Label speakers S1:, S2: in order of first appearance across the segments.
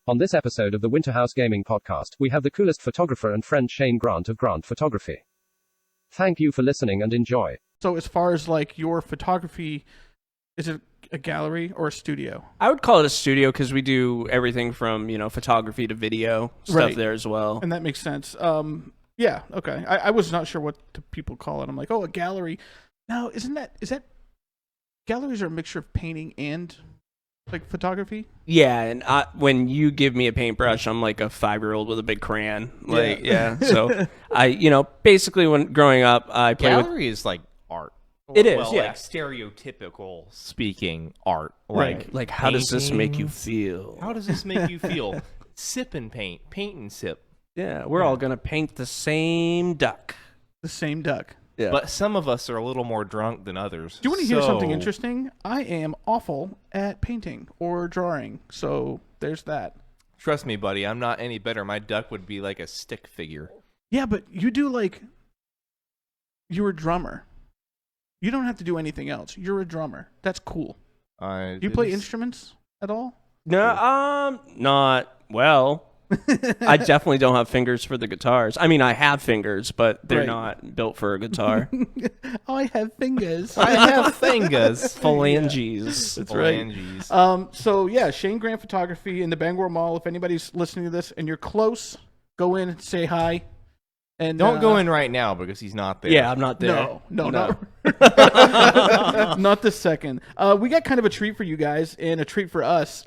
S1: On this episode of the Winterhouse Gaming Podcast, we have the coolest photographer and friend Shane Grant of Grant Photography. Thank you for listening and enjoy.
S2: So as far as like your photography, is it a gallery or a studio?
S3: I would call it a studio because we do everything from, photography to video stuff there as well.
S2: And that makes sense. Yeah, okay. I was not sure what people call it. I'm like, oh, a gallery. Now, is that galleries are a mixture of painting and like photography?
S3: Yeah, and when you give me a paintbrush, I'm like a 5-year-old with a big crayon. So basically when growing up, I played
S4: gallery is like art.
S3: It is,
S4: like stereotypical speaking art.
S3: Like how does this make you feel?
S4: How does this make you feel? Sip and paint and sip.
S3: Yeah, we're all gonna paint the same duck.
S2: The same duck.
S3: Yeah.
S4: But some of us are a little more drunk than others.
S2: Do you want to hear something interesting? I am awful at painting or drawing, so there's that.
S4: Trust me, buddy, I'm not any better. My duck would be like a stick figure.
S2: Yeah, but you do you're a drummer. You don't have to do anything else. You're a drummer. That's cool. Do you play instruments at all?
S3: No, not well. I definitely don't have fingers for the guitars. I mean, I have fingers, but they're not built for a guitar.
S2: I have fingers.
S4: I have fingers.
S3: Phalanges.
S2: That's right. So yeah, Shane Grant Photography in the Bangor Mall. If anybody's listening to this and you're close, go in and say hi. And
S4: don't go in right now because he's not there.
S3: Yeah, I'm not there.
S2: No. Not this second. We got kind of a treat for you guys and a treat for us.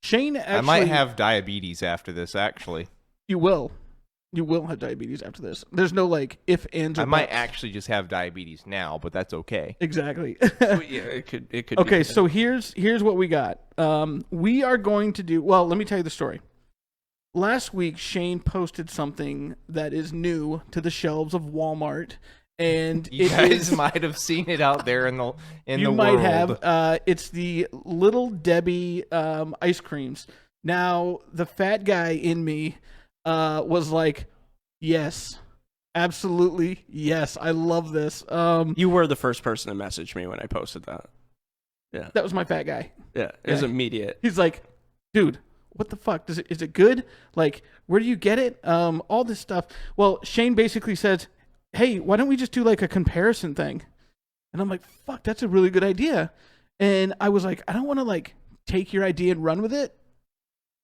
S2: Shane actually...
S4: I might have diabetes after this, actually.
S2: You will. You will have diabetes after this. There's no, if, ands, or
S4: I might
S2: buts.
S4: actually just have diabetes now, but that's okay.
S2: Exactly.
S3: Yeah, it could
S2: Okay,
S3: be.
S2: so here's what we got. We are going to do... Well, let me tell you the story. Last week, Shane posted something that is new to the shelves of Walmart, and
S4: you guys might have seen it out there in the world.
S2: You might have. It's the Little Debbie ice creams. Now, the fat guy in me was like, "Yes, absolutely, yes, I love this."
S3: You were the first person to message me when I posted that. Yeah,
S2: that was my fat guy.
S3: Yeah, it was immediate.
S2: He's like, "Dude, what the fuck? Is it good? Like, where do you get it? All this stuff." Well, Shane basically says, "Hey, why don't we just do like a comparison thing?" And I'm like, "Fuck, that's a really good idea." And I was like, I don't want to take your idea and run with it.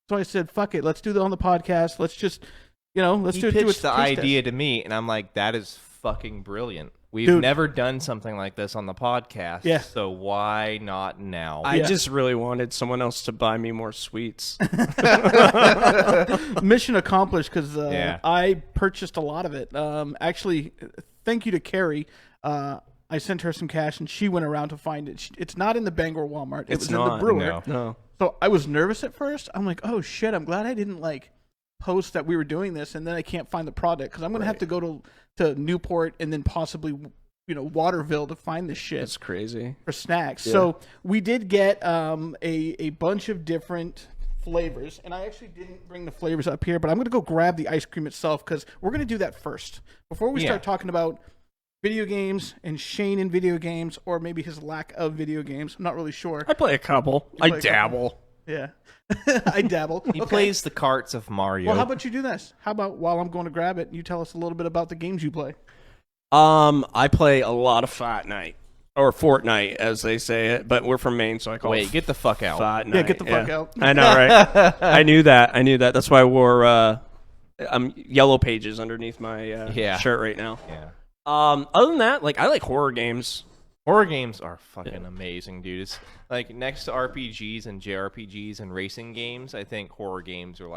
S2: So I said, "Fuck it, let's do that on the podcast. Let's just, let's do it." He
S4: pitched the idea to me, and I'm like, "That is fucking brilliant. We've never done something like this on the podcast, so why not now?"
S3: I just really wanted someone else to buy me more sweets.
S2: Mission accomplished, because I purchased a lot of it. Actually, thank you to Carrie. I sent her some cash, and she went around to find it. It's not in the Bangor Walmart. It was in the Brewer.
S3: No.
S2: So I was nervous at first. I'm like, oh, shit, I'm glad I didn't, post that we were doing this, and then I can't find the product, because I'm going to have to go to Newport and then possibly Waterville to find this shit.
S3: That's crazy.
S2: For snacks. Yeah. So we did get a bunch of different flavors, and I actually didn't bring the flavors up here, but I'm going to go grab the ice cream itself, because we're going to do that first before we start talking about video games and Shane in video games, or maybe his lack of video games. I'm not really sure.
S3: I play a couple. I dabble.
S2: Yeah. I dabble.
S4: He plays the carts of Mario.
S2: Well, how about you do this? How about while I'm going to grab it, you tell us a little bit about the games you play?
S3: I play a lot of Fortnite, or Fortnite as they say it, but we're from Maine, so I call it.
S4: Wait, get the fuck out.
S3: Fortnite.
S2: Yeah, get the fuck out.
S3: I know, right? I knew that. That's why I wore yellow pages underneath my shirt right now.
S4: Yeah.
S3: Other than that, I like horror games.
S4: Horror games are fucking amazing, dude. It's next to RPGs and JRPGs and racing games, I think horror games are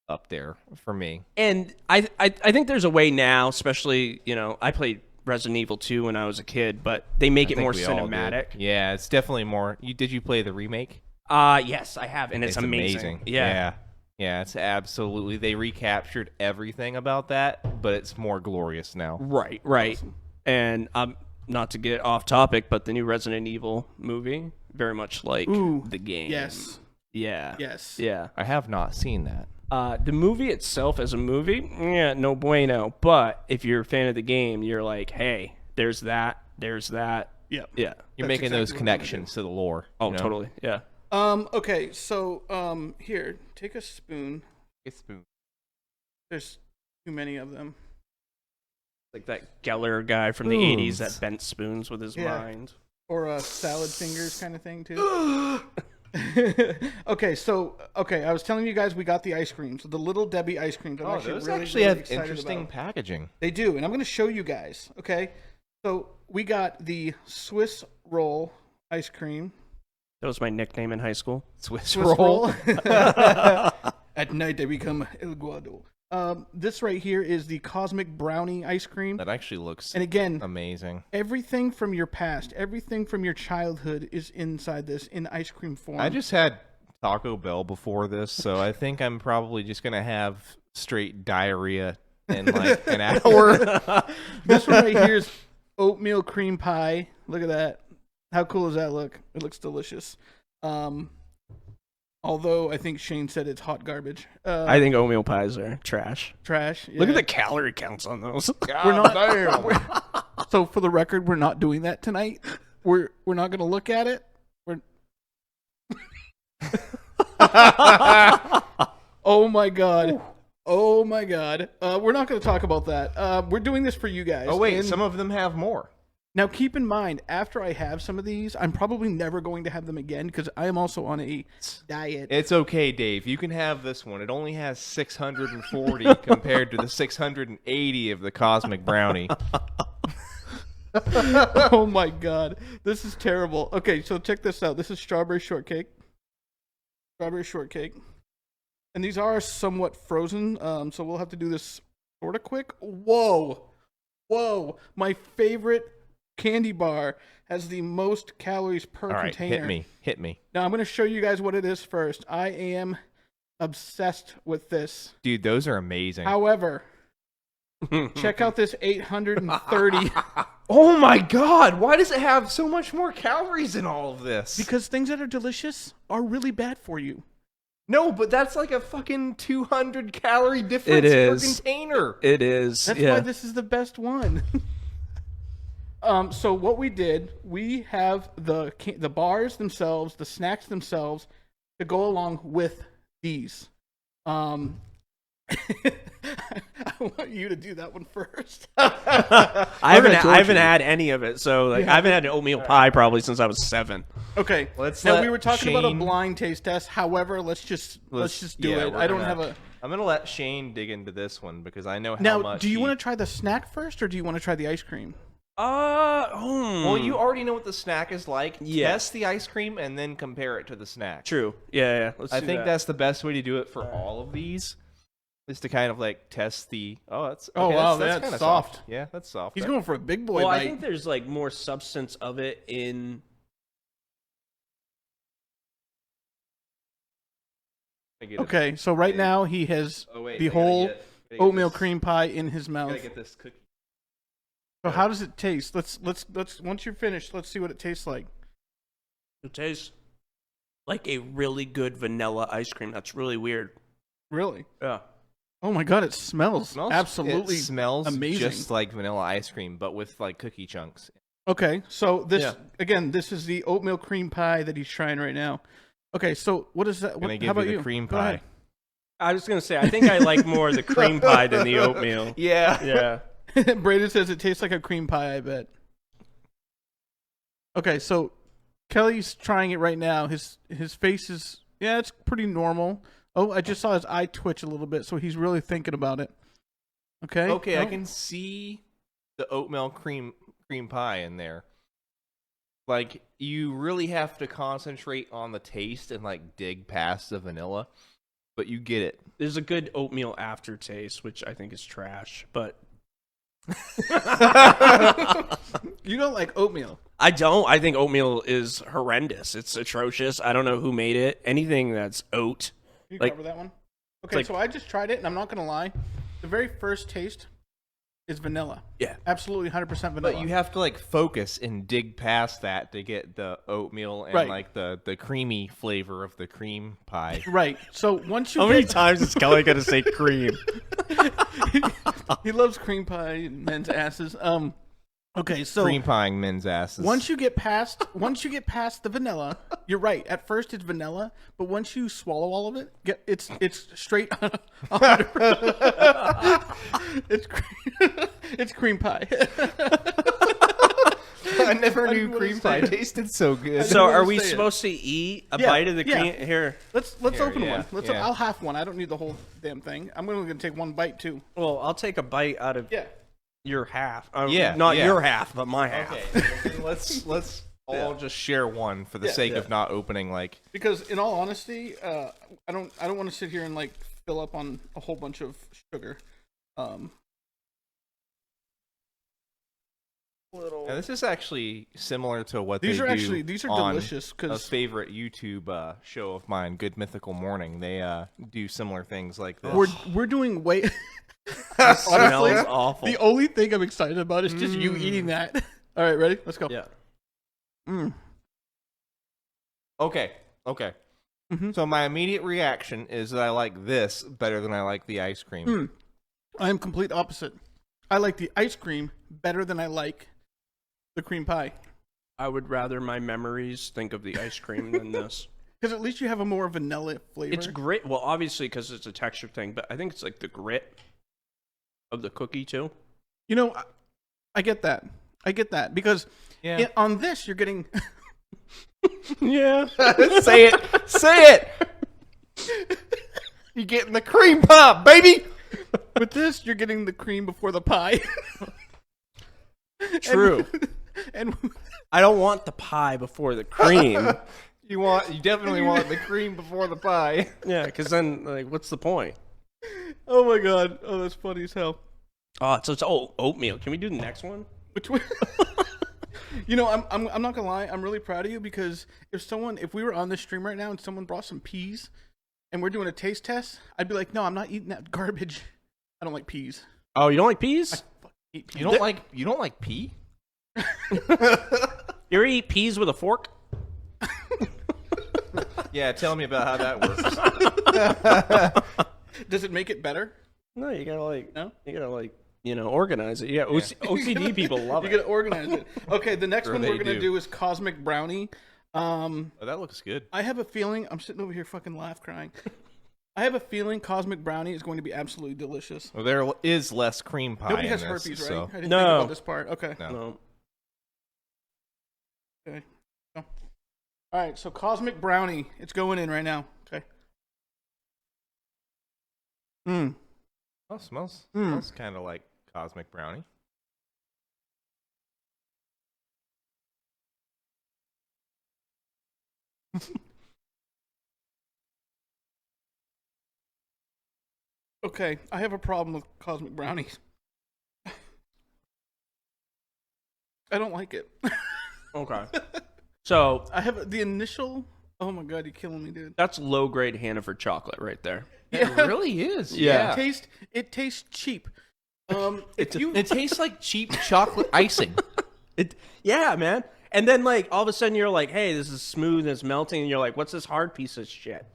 S4: up there for me. And
S3: I think there's a way now, especially, I played Resident Evil 2 when I was a kid, but they make it more cinematic.
S4: Yeah, it's definitely more. Did you play the remake?
S3: Yes, I have, and it's amazing.
S4: Yeah, it's absolutely. They recaptured everything about that, but it's more glorious now.
S3: Right. Awesome. And not to get off topic, but the new Resident Evil movie, very much like the game.
S2: Yes.
S3: Yeah.
S2: Yes.
S3: Yeah.
S4: I have not seen that.
S3: The movie itself as a movie, no bueno. But if you're a fan of the game, you're like, hey, there's that.
S2: Yep.
S3: Yeah.
S4: You're making those connections to the lore.
S3: Oh, totally. Yeah.
S2: Okay, so here, take a spoon.
S4: A spoon.
S2: There's too many of them.
S3: Like that Geller guy from the 80s that bent spoons with his mind.
S2: Or salad fingers kind of thing, too. Okay, I was telling you guys we got the ice cream. So the Little Debbie ice cream.
S4: Those actually have interesting packaging.
S2: They do, and I'm going to show you guys. Okay, so we got the Swiss roll ice cream.
S3: That was my nickname in high school.
S4: Swiss roll.
S2: At night they become El Guado. This right here is the Cosmic Brownie ice cream.
S4: That actually looks
S2: amazing. Everything from your past, everything from your childhood is inside this in ice cream form.
S4: I just had Taco Bell before this, so I think I'm probably just going to have straight diarrhea in like an hour.
S2: This one right here is oatmeal cream pie. Look at that. How cool does that look? It looks delicious. Although I think Shane said it's hot garbage.
S3: I think oatmeal pies are trash.
S2: Trash. Yeah.
S3: Look at the calorie counts on those.
S2: We're not. So for the record, we're not doing that tonight. We're not going to look at it. Oh my god. Oh my god. We're not going to talk about that. We're doing this for you guys.
S4: Oh wait, some of them have more.
S2: Now, keep in mind, after I have some of these, I'm probably never going to have them again because I am also on a diet.
S4: It's okay, Dave. You can have this one. It only has 640 compared to the 680 of the Cosmic Brownie.
S2: Oh, my God. This is terrible. Okay, so check this out. This is strawberry shortcake. Strawberry shortcake. And these are somewhat frozen, so we'll have to do this sort of quick. Whoa. Whoa. My favorite candy bar has the most calories per container.
S4: Hit me.
S2: Now I'm going to show you guys what it is first. I am obsessed with this.
S4: Dude, those are amazing.
S2: However, check out this 830.
S4: Oh my god, why does it have so much more calories in all of this?
S2: Because things that are delicious are really bad for you.
S4: No, but that's like a fucking 200 calorie difference per container.
S3: It is.
S2: That's why this is the best one. So what we did, we have the bars themselves, the snacks themselves, to go along with these. I want you to do that one first.
S3: I haven't had any of it, so I haven't had an oatmeal pie probably since I was 7.
S2: Okay. Now we were talking about a blind taste test. However, let's just do it.
S4: I'm gonna let Shane dig into this one because I know how much.
S2: Now, do you want to try the snack first, or do you want to try the ice cream?
S4: Well, you already know what the snack is like.
S3: Yeah.
S4: Test the ice cream and then compare it to the snack.
S3: True. Yeah.
S4: I think that's the best way to do it for all of these. Is to kind of like test the. That's kind of soft. Yeah, that's soft.
S2: He's going for a big boy.
S3: Well,
S2: bite.
S3: I think there's like more substance of it in.
S2: Okay, so right now he has the whole oatmeal cream pie in his mouth.
S4: Gotta get this cookie.
S2: So how does it taste? Let's once you're finished, let's see what it tastes like.
S3: It tastes like a really good vanilla ice cream. That's really weird.
S2: Really?
S3: Yeah.
S2: Oh my god, it smells absolutely
S4: it smells
S2: amazing.
S4: Just like vanilla ice cream, but with like cookie chunks.
S2: Okay, so this this is the oatmeal cream pie that he's trying right now. Okay, so what is that?
S4: How about you? Cream pie.
S3: I was gonna say I think I like more the cream pie than the oatmeal.
S4: Yeah.
S2: Braden says it tastes like a cream pie, I bet. Okay, so Kelly's trying it right now. His face is it's pretty normal. Oh, I just saw his eye twitch a little bit, so he's really thinking about it. Okay.
S4: Okay, I can see the oatmeal cream pie in there. Like, you really have to concentrate on the taste and like dig past the vanilla, but you get it.
S3: There's a good oatmeal aftertaste, which I think is trash, but
S2: you don't like oatmeal.
S3: I don't. I think oatmeal is horrendous. It's atrocious. I don't know who made it. Anything that's oat.
S2: Can you cover that one? Okay, so I just tried it, and I'm not going to lie. The very first taste is vanilla.
S3: Yeah.
S2: Absolutely 100% vanilla.
S4: But you have to like focus and dig past that to get the oatmeal and like the creamy flavor of the cream pie.
S2: Right. So once you
S3: How many times is Kelly going to say cream?
S2: he loves cream pie and men's asses. Okay, so
S4: cream pieing men's asses.
S2: once you get past the vanilla, you're right. At first it's vanilla, but once you swallow all of it, it's straight 100%. It's cream pie.
S4: I never knew cream pie tasted so good.
S3: So are we
S2: say it.
S3: supposed to eat a
S2: Yeah,
S3: bite of the
S2: yeah.
S3: cream? Here.
S2: Let's
S4: Here,
S2: open
S4: yeah,
S2: one.
S4: yeah.
S2: I'll half one. I don't need the whole damn thing. I'm only gonna take one bite too.
S3: Well, I'll take a bite out of
S2: Yeah.
S3: your half.
S4: Yeah,
S3: Not
S4: yeah.
S3: your half, but my half.
S4: Okay, let's all just share one for the sake of not opening like.
S2: Because in all honesty, I don't want to sit here and like fill up on a whole bunch of sugar.
S4: Now, this is actually similar to what
S2: These
S4: they
S2: are
S4: do on
S2: delicious
S4: a
S2: because
S4: favorite YouTube show of mine, Good Mythical Morning. They do similar things like this.
S2: we're doing way.
S3: Smells
S2: Honestly,
S3: awful.
S2: the only thing I'm excited about is just you eating that. All right, ready? Let's go.
S3: Yeah.
S4: Okay.
S2: Mhm.
S4: So my immediate reaction is that I like this better than I like the ice cream.
S2: I am complete opposite. I like the ice cream better than I like the cream pie.
S3: I would rather my memories think of the ice cream than this.
S2: Because at least you have a more vanilla flavor.
S3: It's grit. Well, obviously because it's a texture thing, but I think it's like the grit of the cookie too.
S2: You know, I get that. Because on this you're getting.
S3: Yeah.
S4: Say it. You getting the cream pop, baby.
S2: With this, you're getting the cream before the pie.
S3: True.
S2: And
S3: I don't want the pie before the cream.
S4: You definitely want the cream before the pie.
S3: Yeah, because then like, what's the point?
S2: oh my god, oh that's funny as hell.
S3: Oh, so it's oatmeal. Can we do the next one?
S2: Which one? You know, I'm not gonna lie. I'm really proud of you because if we were on this stream right now and someone brought some peas, and we're doing a taste test, I'd be like, no, I'm not eating that garbage. I don't like peas.
S3: Oh, you don't like peas?
S2: I fucking hate peas.
S4: You don't like pea?
S3: You ever eat peas with a fork?
S4: Yeah, tell me about how that works.
S2: Does it make it better?
S3: No, you gotta
S2: No?
S3: organize it. Yeah, OCD people love
S2: You
S3: it.
S2: gotta organize it. Okay, the next
S4: Sure
S2: one
S4: they
S2: we're gonna
S4: do.
S2: do is Cosmic Brownie.
S4: Oh, that looks good.
S2: I have a feeling I'm sitting over here fucking crying. I have a feeling Cosmic Brownie is going to be absolutely delicious.
S4: Well, there is less cream pie.
S2: Nobody
S4: in
S2: has
S4: this,
S2: herpes, right?
S4: so-
S2: I didn't
S3: No.
S2: think about this part. Okay.
S4: No.
S3: No.
S2: Okay. Go. All right, so Cosmic Brownie, it's going in right now. Okay.
S4: Oh, smells kind of like cosmic brownie.
S2: Okay, I have a problem with Cosmic Brownies. I don't like it.
S3: Okay. So
S2: I have the initial. Oh my god, you're killing me, dude.
S3: that's low grade Hannaford chocolate right there.
S4: It really is.
S3: Yeah.
S2: It tastes cheap. If you
S4: It tastes like cheap chocolate icing.
S3: Yeah, man. And then like all of a sudden you're like, hey, this is smooth and it's melting, and you're like, what's this hard piece of shit?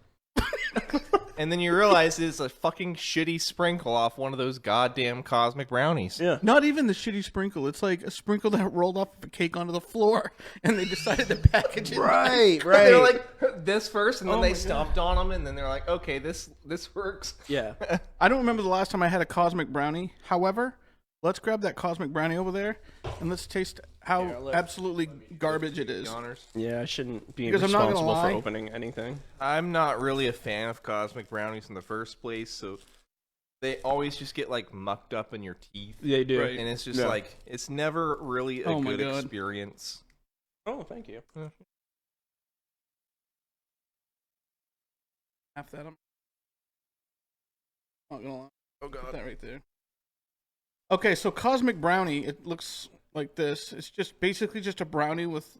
S4: And then you realize it's a fucking shitty sprinkle off one of those goddamn cosmic brownies.
S3: Yeah.
S2: Not even the shitty sprinkle. It's like a sprinkle that rolled off of a cake onto the floor, and they decided to package it.
S3: Right.
S4: They're like this first, and then
S2: Oh
S4: they
S2: my
S4: stomped on them, and then they're like, okay, this works.
S3: Yeah.
S2: I don't remember the last time I had a Cosmic Brownie. However, let's grab that Cosmic Brownie over there, and let's taste how
S3: Here, look.
S2: absolutely garbage it is.
S4: Honors.
S3: Yeah, I shouldn't be
S2: Because I'm not gonna
S3: responsible for
S2: lie.
S3: opening anything.
S4: I'm not really a fan of cosmic brownies in the first place, so they always just get like mucked up in your teeth.
S3: They do.
S2: Right.
S4: And it's just
S3: Yeah.
S4: like it's never really a
S2: Oh my
S4: good
S2: God.
S4: experience.
S3: Oh, thank you.
S2: Half that. I'm not gonna lie.
S4: Oh
S2: Put that right there. Okay, so Cosmic Brownie, it looks like this. It's just basically just a brownie with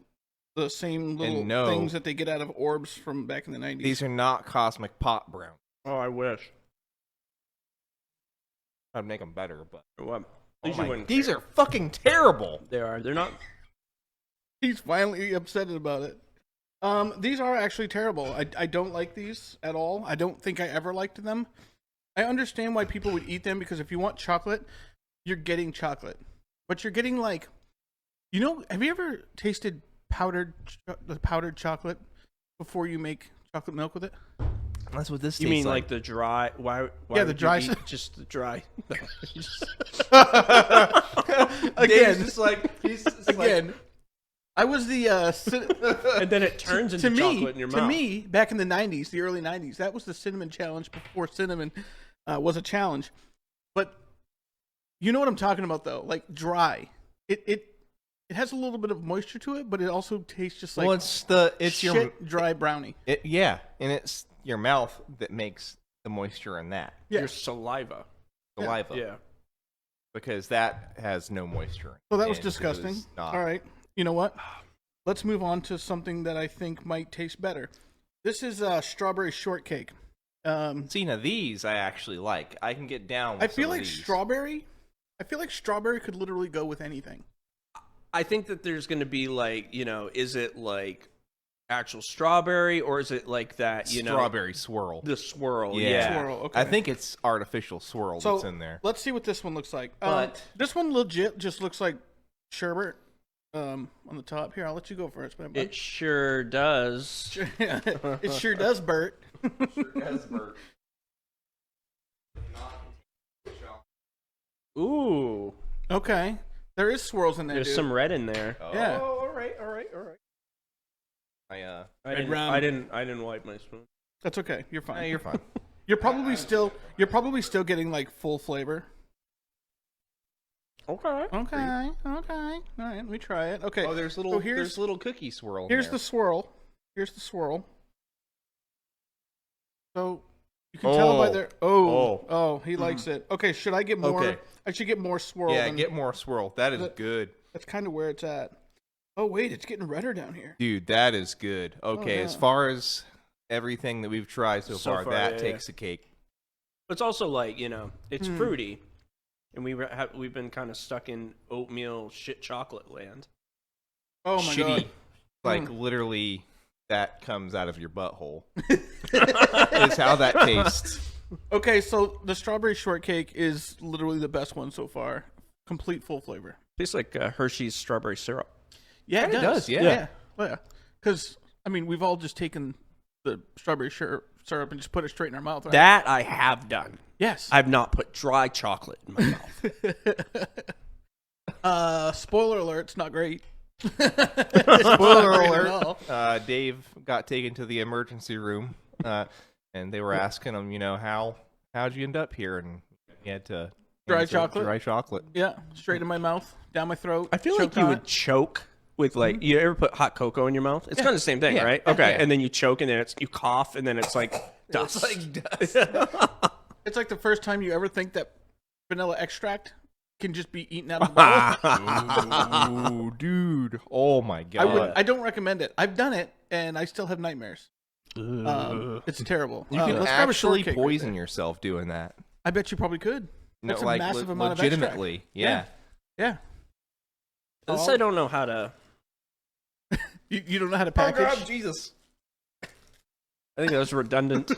S2: the same little
S4: no.
S2: things that they get out of orbs from back in the 90s.
S4: These are not cosmic pot brown.
S3: Oh, I wish.
S4: I'd make them better, but
S3: What?
S4: Oh
S3: These you
S4: my-
S3: wouldn't
S4: these
S3: care.
S4: are fucking terrible.
S3: They are. They're not.
S2: He's finally upset about it. These are actually terrible. I don't like these at all. I don't think I ever liked them. I understand why people would eat them because if you want chocolate, you're getting chocolate. But you're getting like You know, have you ever tasted the powdered chocolate before you make chocolate milk with it?
S4: That's what this
S3: You
S4: tastes
S3: mean like the dry? Why
S2: Yeah, the
S3: would
S2: dry
S3: you
S2: s-
S3: eat just the dry.
S2: Again,
S4: just like he's just
S2: again. I was the
S3: and then it turns into chocolate in your mouth.
S2: To me, back in the '90s, the early '90s, that was the cinnamon challenge before cinnamon was a challenge. But you know what I'm talking about, though, like dry. It has a little bit of moisture to it, but it also tastes just like
S4: it's
S2: shit
S4: your
S2: dry brownie.
S4: yeah, and it's your mouth that makes the moisture in that
S2: Yeah.
S3: Your saliva.
S4: saliva.
S3: Yeah.
S4: Because that has no moisture.
S2: So that was
S4: and it
S2: disgusting.
S4: not.
S2: All right. You know what? Let's move on to something that I think might taste better. This is strawberry shortcake.
S4: See, now these I actually like. I can get down with
S2: I feel
S4: some of
S2: like
S4: these.
S2: strawberry. I feel like strawberry could literally go with anything.
S3: I think that there's going to be like, is it like actual strawberry or is it like that,
S4: strawberry swirl.
S3: the swirl?
S4: Yeah.
S3: Yeah.
S2: Swirl. Okay.
S4: I think it's artificial swirl
S2: So
S4: that's in there.
S2: let's see what this one looks like.
S4: But-
S2: this one legit just looks like sherbet on the top. Here, I'll let you go first, man.
S3: It sure does.
S2: It sure does, Bert.
S3: Ooh.
S2: Okay, there is swirls in there.
S3: There's
S2: dude.
S3: some red in there.
S2: Yeah.
S4: Oh, all right.
S3: I
S2: Red
S3: didn't,
S2: rum.
S3: I didn't wipe my spoon.
S2: That's okay. You're fine.
S4: You're fine.
S2: You're probably still getting like full flavor.
S3: Okay.
S2: Okay. All right. Let me try it. Okay.
S4: Oh, there's little cookie swirl.
S2: Here's
S4: in
S2: the
S4: there.
S2: swirl. Here's the swirl. So you can tell by their he likes it. Okay, should I get more?
S4: Okay.
S2: I should get more swirl.
S4: Yeah,
S2: than-
S4: get more swirl. That is
S2: That-
S4: good.
S2: That's kind of where it's at. Oh wait, it's getting redder down here.
S4: Dude, that is good. Okay,
S2: yeah.
S4: as far as everything that we've tried so far, that
S3: yeah,
S4: takes the cake.
S3: But it's also like, it's fruity. And we've been kind of stuck in oatmeal shit chocolate land.
S2: Oh my
S4: Shitty.
S2: god.
S4: Like literally that comes out of your butthole. Is how that tastes.
S2: Okay, so the strawberry shortcake is literally the best one so far. Complete full flavor.
S3: Tastes like Hershey's strawberry syrup.
S2: Yeah, it
S4: It
S2: does.
S4: does, yeah.
S2: Yeah. Because I mean, we've all just taken the strawberry syrup and just put it straight in our mouth. Right?
S3: That I have done.
S2: Yes.
S3: I've not put dry chocolate in my mouth.
S2: Spoiler alert, it's not great.
S4: Spoiler
S2: Not great
S4: alert.
S2: at all.
S4: Dave got taken to the emergency room, and they were asking him, how'd you end up here? And he had to
S2: Dry
S4: answer,
S2: chocolate?
S4: Dry chocolate.
S2: Yeah, straight in my mouth, down my throat.
S3: I feel like
S2: choked
S3: you
S2: on
S3: would
S2: it.
S3: choke with like, you ever put hot cocoa in your mouth? It's kind of the same thing,
S4: Yeah.
S3: right? Okay.
S4: Yeah.
S3: And then you choke and then you cough and then it's like dust.
S4: It's like dust.
S2: It's like the first time you ever think that vanilla extract can just be eaten out of the bottle.
S4: Ooh, dude. Oh my god.
S2: I don't recommend it. I've done it, and I still have nightmares. It's terrible.
S4: You can
S2: let's grab a
S4: actually
S2: shortcake right
S4: poison
S2: there.
S4: yourself doing that.
S2: I bet you probably could.
S4: No,
S2: That's a
S4: like
S2: massive amount of extract.
S4: legitimately. Yeah.
S2: Yeah.
S3: This I don't know how to.
S2: You don't know how to package?
S4: Jesus.
S3: I think that was redundant.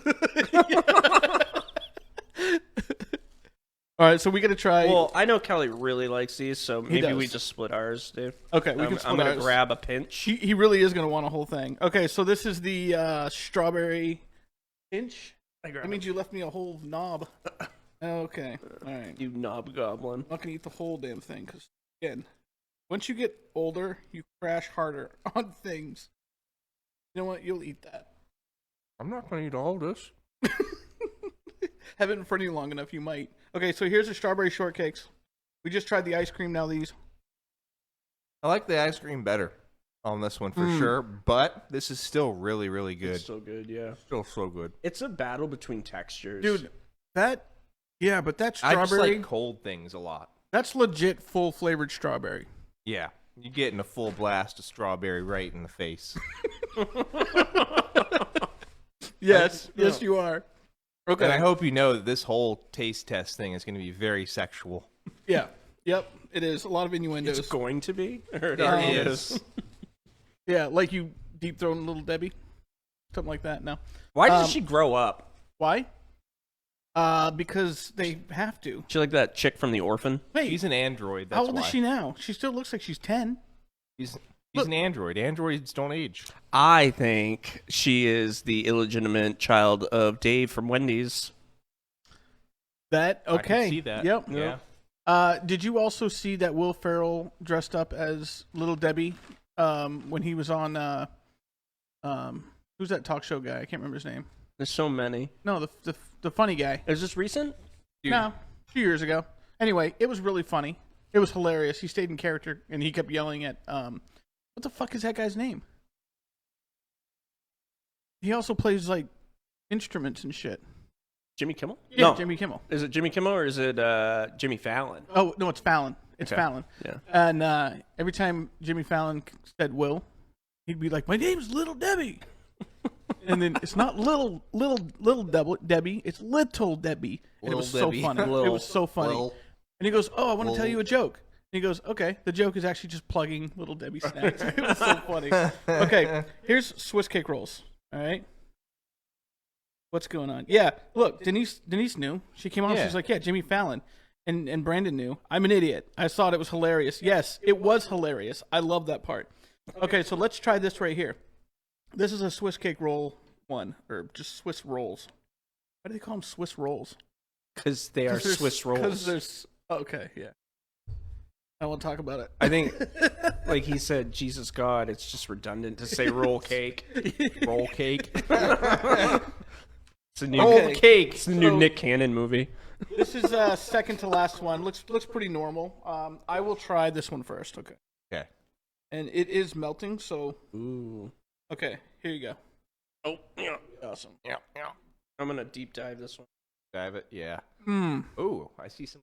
S2: All right, so we got to try.
S3: Well, I know Kelly really likes these, so maybe we
S2: does.
S3: just split ours, Dave.
S2: Okay, we can split
S3: I'm gonna
S2: ours.
S3: grab a pinch.
S2: He really is going to want a whole thing. Okay, so this is the strawberry pinch. That means you left me a whole knob. Okay, all right.
S3: You knob goblin.
S2: I'm not going to eat the whole damn thing because, again, once you get older, you crash harder on things. You know what? You'll eat that.
S4: I'm not going to eat all this.
S2: Have it in front of you long enough, you might. Okay, so here's the strawberry shortcakes. We just tried the ice cream, now these.
S4: I like the ice cream better on this one for sure, but this is still really, really good.
S3: It's so good, yeah.
S4: Still so good.
S3: It's a battle between textures.
S2: Dude, that
S4: I
S2: strawberry,
S4: just like cold things a lot.
S2: that's legit full flavored strawberry.
S4: Yeah. You're getting a full blast of strawberry right in the face.
S2: Yes, yes, you are. Okay.
S4: And I hope you know that this whole taste test thing is going to be very sexual.
S2: Yeah. Yep. It is a lot of innuendos.
S3: it's going to be? Or it
S2: Yeah,
S3: already
S2: it
S3: is.
S2: Yeah, like you deep throating Little Debbie, something like that. No.
S3: Why did she grow up?
S2: Why? Because they have to.
S3: She like that chick from The Orphan?
S2: Wait,
S4: She's an android. That's
S2: how old
S4: why.
S2: is she now? She still looks like she's 10.
S4: He's an android. Androids don't age.
S3: I think she is the illegitimate child of Dave from Wendy's.
S2: Okay.
S4: I can see that.
S2: Yep.
S4: Yeah.
S2: Did you also see that Will Farrell dressed up as Little Debbie when he was on who's that talk show guy? I can't remember his name.
S3: There's so many.
S2: No, the funny guy.
S3: Is this recent?
S4: Dude.
S2: No, a few years ago. Anyway, it was really funny. It was hilarious. He stayed in character and he kept yelling at what the fuck is that guy's name? He also plays like instruments and shit.
S3: Jimmy Kimmel?
S2: Yeah,
S3: No.
S2: Jimmy Kimmel.
S3: Is it Jimmy Kimmel or is it Jimmy Fallon?
S2: Oh no, it's Fallon. It's
S3: Okay.
S2: Fallon.
S3: Yeah.
S2: And every time Jimmy Fallon said Will, he'd be like, "My name's Little Debbie," and then it's not little Debbie, it's Little Debbie. And it was
S4: Little Debbie.
S2: so funny. It was so funny. And he goes, "Oh, I want to tell you a joke." And he goes, "Okay." The joke is actually just plugging Little Debbie snacks. It was so funny. Okay, here's Swiss cake rolls. All right. What's going on? Yeah, look, Denise knew. She came on.
S4: Yeah.
S2: She's like, "Yeah, Jimmy Fallon." And Brandon knew. I'm an idiot. I thought it was hilarious. Yes, it was hilarious. I love that part. Okay, so let's try this right here. This is a Swiss cake roll one, or just Swiss rolls. Why do they call them Swiss rolls?
S3: Because they are Swiss rolls.
S2: Because there's okay, yeah. I won't talk about it.
S3: I think, like he said, Jesus God, it's just redundant to say roll cake.
S4: Roll cake.
S3: It's a new
S4: Roll cake.
S3: It's a new
S2: So-
S3: Nick Cannon movie.
S2: This is second to last one. Looks pretty normal. I will try this one first. Okay.
S4: Okay.
S2: And it is melting, so
S3: Ooh.
S2: okay. Here you go.
S3: Oh, yeah.
S2: Awesome.
S4: Yeah.
S3: I'm going to deep dive this one.
S4: Dive it. Yeah.
S2: Hmm.
S4: Oh, I see some.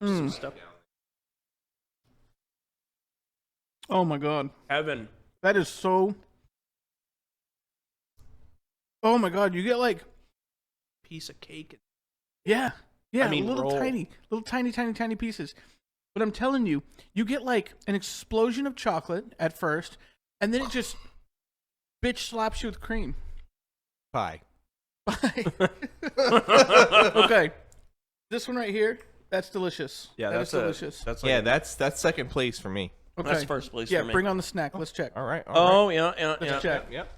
S3: Some stuff.
S2: Oh my god.
S3: Heaven.
S2: That is so. Oh my god, you get like
S3: Piece of cake.
S2: yeah,
S3: I mean,
S2: little
S3: roll.
S2: tiny pieces. But I'm telling you, you get like an explosion of chocolate at first, and then it just bitch slaps you with cream.
S4: Pie.
S2: Okay, this one right here, that's delicious.
S3: Yeah,
S2: That
S3: that's
S2: is delicious.
S3: That's like
S4: Yeah, that's second place for me.
S2: Okay,
S3: that's first place
S2: yeah,
S3: for me.
S2: bring on the snack. Let's check.
S4: All right.
S3: Oh, yeah.
S2: Let's check.
S4: Yep.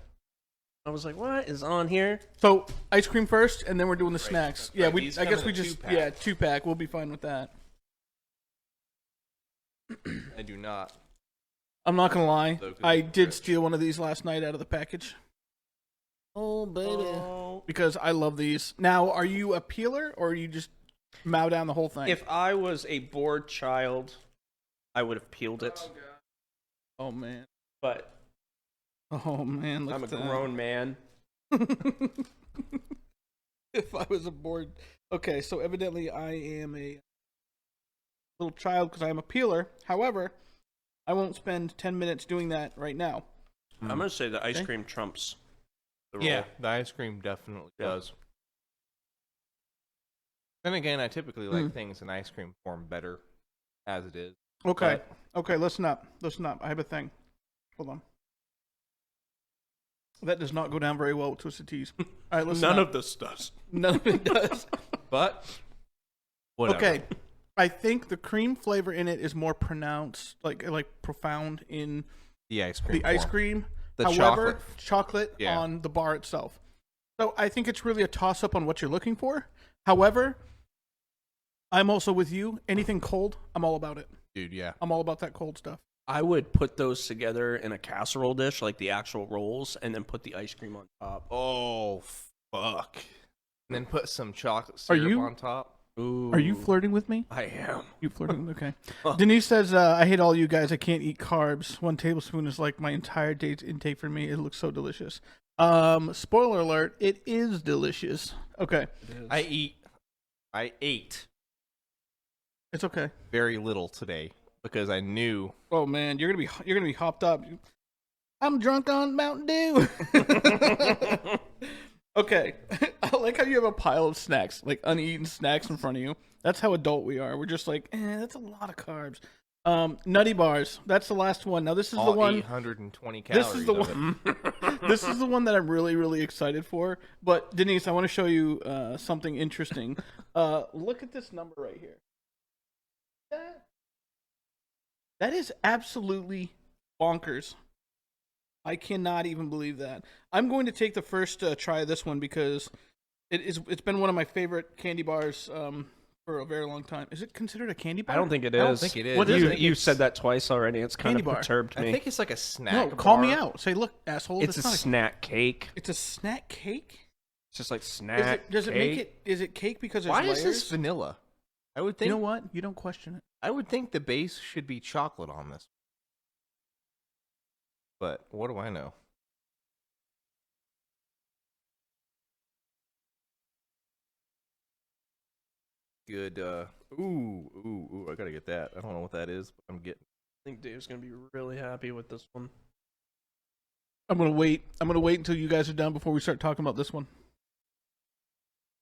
S3: I was like, what is on here?
S2: So ice cream first, and then we're doing the snacks. Yeah,
S4: right.
S2: we.
S4: These
S2: I
S4: come
S2: guess
S4: in
S2: we
S4: a
S2: just
S4: 2-pack.
S2: 2-pack. We'll be fine with that.
S4: I do not.
S2: I'm not gonna lie.
S4: So good
S2: I
S4: and
S2: did
S4: rich.
S2: steal one of these last night out of the package.
S3: Oh, baby.
S2: Because I love these. Now, are you a peeler or you just mow down the whole thing?
S3: If I was a bored child, I would have peeled it.
S2: Oh man.
S3: But
S2: Oh man. Look
S3: I'm a
S2: at that.
S3: grown man.
S2: If I was a bored. Okay, so evidently I am a little child because I am a peeler. However, I won't spend 10 minutes doing that right now.
S3: I'm going to say the ice
S2: Okay.
S3: cream trumps the
S4: Yeah,
S3: roll.
S4: the ice cream definitely
S3: Yeah.
S4: does. Then again, I typically like things in ice cream form better as it is.
S2: Okay. Okay, listen up. Listen up. I have a thing. Hold on. That does not go down very well with Twisted Teas. All right, listen
S3: None
S2: up.
S3: of this does.
S2: None of it does.
S4: But whatever.
S2: Okay. I think the cream flavor in it is more pronounced, like profound in
S4: The ice cream.
S2: the ice
S4: form.
S2: cream.
S4: The
S2: However, chocolate
S4: Yeah.
S2: on the bar itself. So I think it's really a toss up on what you're looking for. However, I'm also with you. Anything cold, I'm all about it.
S4: Dude, yeah.
S2: I'm all about that cold stuff.
S3: I would put those together in a casserole dish, like the actual rolls, and then put the ice cream on top.
S4: Oh, fuck. And then put some chocolate syrup
S2: you-
S4: on top.
S3: Ooh.
S2: Are you flirting with me?
S3: I am.
S2: You flirting? Okay. Denise says, I hate all you guys. I can't eat carbs. 1 tablespoon is like my entire day's intake for me. It looks so delicious. Spoiler alert, it is delicious. Okay.
S4: I ate
S2: It's okay.
S4: very little today because I knew.
S2: Oh man, you're gonna be hopped up. I'm drunk on Mountain Dew. Okay. I like how you have a pile of snacks, like uneaten snacks in front of you. That's how adult we are. We're just like, that's a lot of carbs. Nutty bars. That's the last one. Now this is
S4: All
S2: the one.
S4: 820 calories.
S2: This is the
S4: of
S2: one. This is the one that I'm really, really excited for. But Denise, I want to show you something interesting. Look at this number right here. That is absolutely bonkers. I cannot even believe that. I'm going to take the first try of this one because it's been one of my favorite candy bars for a very long time. Is it considered a candy bar?
S3: I don't think it is.
S4: I don't think it is.
S2: What is it?
S3: You said that twice already. It's kind
S2: Candy
S3: of
S2: bar.
S3: perturbed me.
S4: I think it's like a snack.
S2: No, call me out. Say, look, asshole.
S3: it's a
S2: not
S3: snack cake.
S2: It's a snack cake.
S3: It's just like snack.
S2: Does it
S3: cake.
S2: make it? Is it cake because there's
S4: Why
S2: layers?
S4: is this vanilla? I would think.
S2: You know what? You don't question it.
S4: I would think the base should be chocolate on this. But what do I know? Good. Ooh! I gotta get that. I don't know what that is, but I'm getting.
S3: I think Dave's gonna be really happy with this one.
S2: I'm gonna wait. I'm gonna wait until you guys are done before we start talking about this one.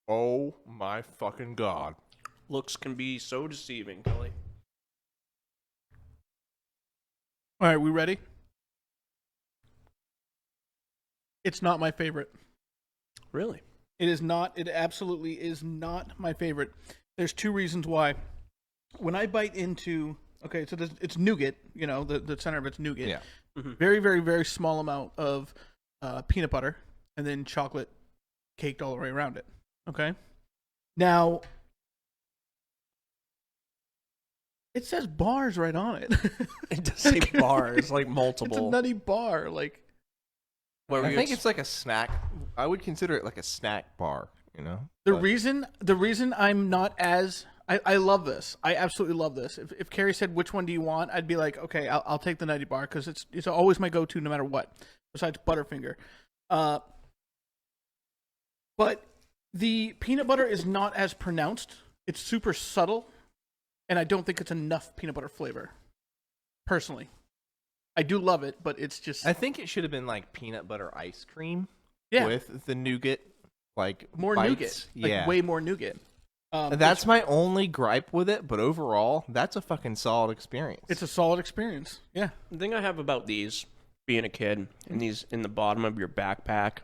S4: Oh my fucking god!
S3: Looks can be so deceiving, Kelly.
S2: All right, we ready? It's not my favorite.
S3: Really?
S2: It is not. It absolutely is not my favorite. There's two reasons why. When I bite into, okay, so it's nougat. You know, the center of it's nougat.
S4: Yeah.
S3: Mm-hmm.
S2: Very, very, very small amount of peanut butter, and then chocolate caked all the way around it. Okay. Now, it says bars right on it.
S3: It does say bars, like
S2: It's a
S3: multiple.
S2: nutty bar, like.
S4: I think it's like a snack. I would consider it like a snack bar. You know.
S2: The
S4: But-
S2: reason I'm not as I love this. I absolutely love this. If Carrie said which one do you want, I'd be like, okay, I'll take the nutty bar because it's always my go-to no matter what. Besides Butterfinger, but the peanut butter is not as pronounced. It's super subtle, and I don't think it's enough peanut butter flavor. Personally, I do love it, but it's just
S4: I think it should have been like peanut butter ice cream.
S2: yeah,
S4: With the nougat, like
S2: more
S4: bites.
S2: nougat, like
S4: Yeah.
S2: way more nougat.
S4: That's my only gripe with it, but overall, that's a fucking solid experience.
S2: It's a solid experience. Yeah.
S3: The thing I have about these, being a kid, and these in the bottom of your backpack,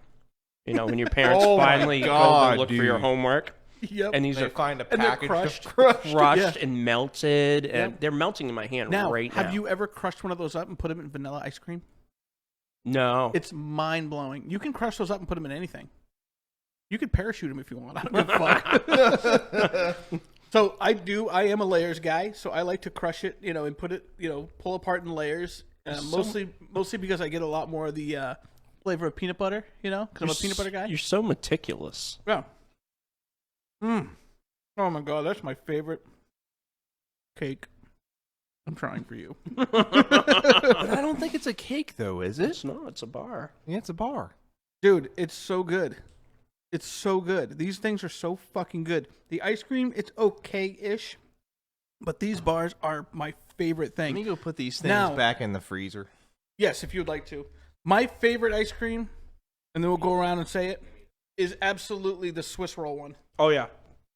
S3: you know, when your parents
S4: Oh my
S3: finally go
S4: God,
S3: to look for your
S4: dude.
S3: homework,
S2: Yep.
S3: and these
S4: they
S3: are
S4: find a
S2: and they're
S4: package
S2: crushed.
S4: of crushed.
S3: crushed
S2: Yeah.
S3: and melted, and
S2: Yep.
S3: they're melting in my hand
S2: Now,
S3: right now.
S2: have you ever crushed one of those up and put them in vanilla ice cream?
S3: No.
S2: It's mind blowing. You can crush those up and put them in anything. You could parachute them if you want. I don't give a fuck. So I am a layers guy. So I like to crush it, you know, and put it, you know, pull apart in layers. Mostly because I get a lot more of the flavor of peanut butter, you know, because I'm a peanut butter guy.
S3: You're so meticulous.
S2: Yeah. Oh my god, that's my favorite cake. I'm trying for you.
S4: But I don't think it's a cake, though, is it?
S3: It's not. It's a bar.
S4: Yeah, it's a bar.
S2: Dude, it's so good. It's so good. These things are so fucking good. The ice cream, it's okay-ish, but these bars are my favorite
S4: Let me
S2: thing.
S4: go put these things
S2: Now-
S4: back in the freezer.
S2: Yes, if you would like to. My favorite ice cream, and then we'll go around and say it, is absolutely the Swiss roll one.
S3: Oh, yeah.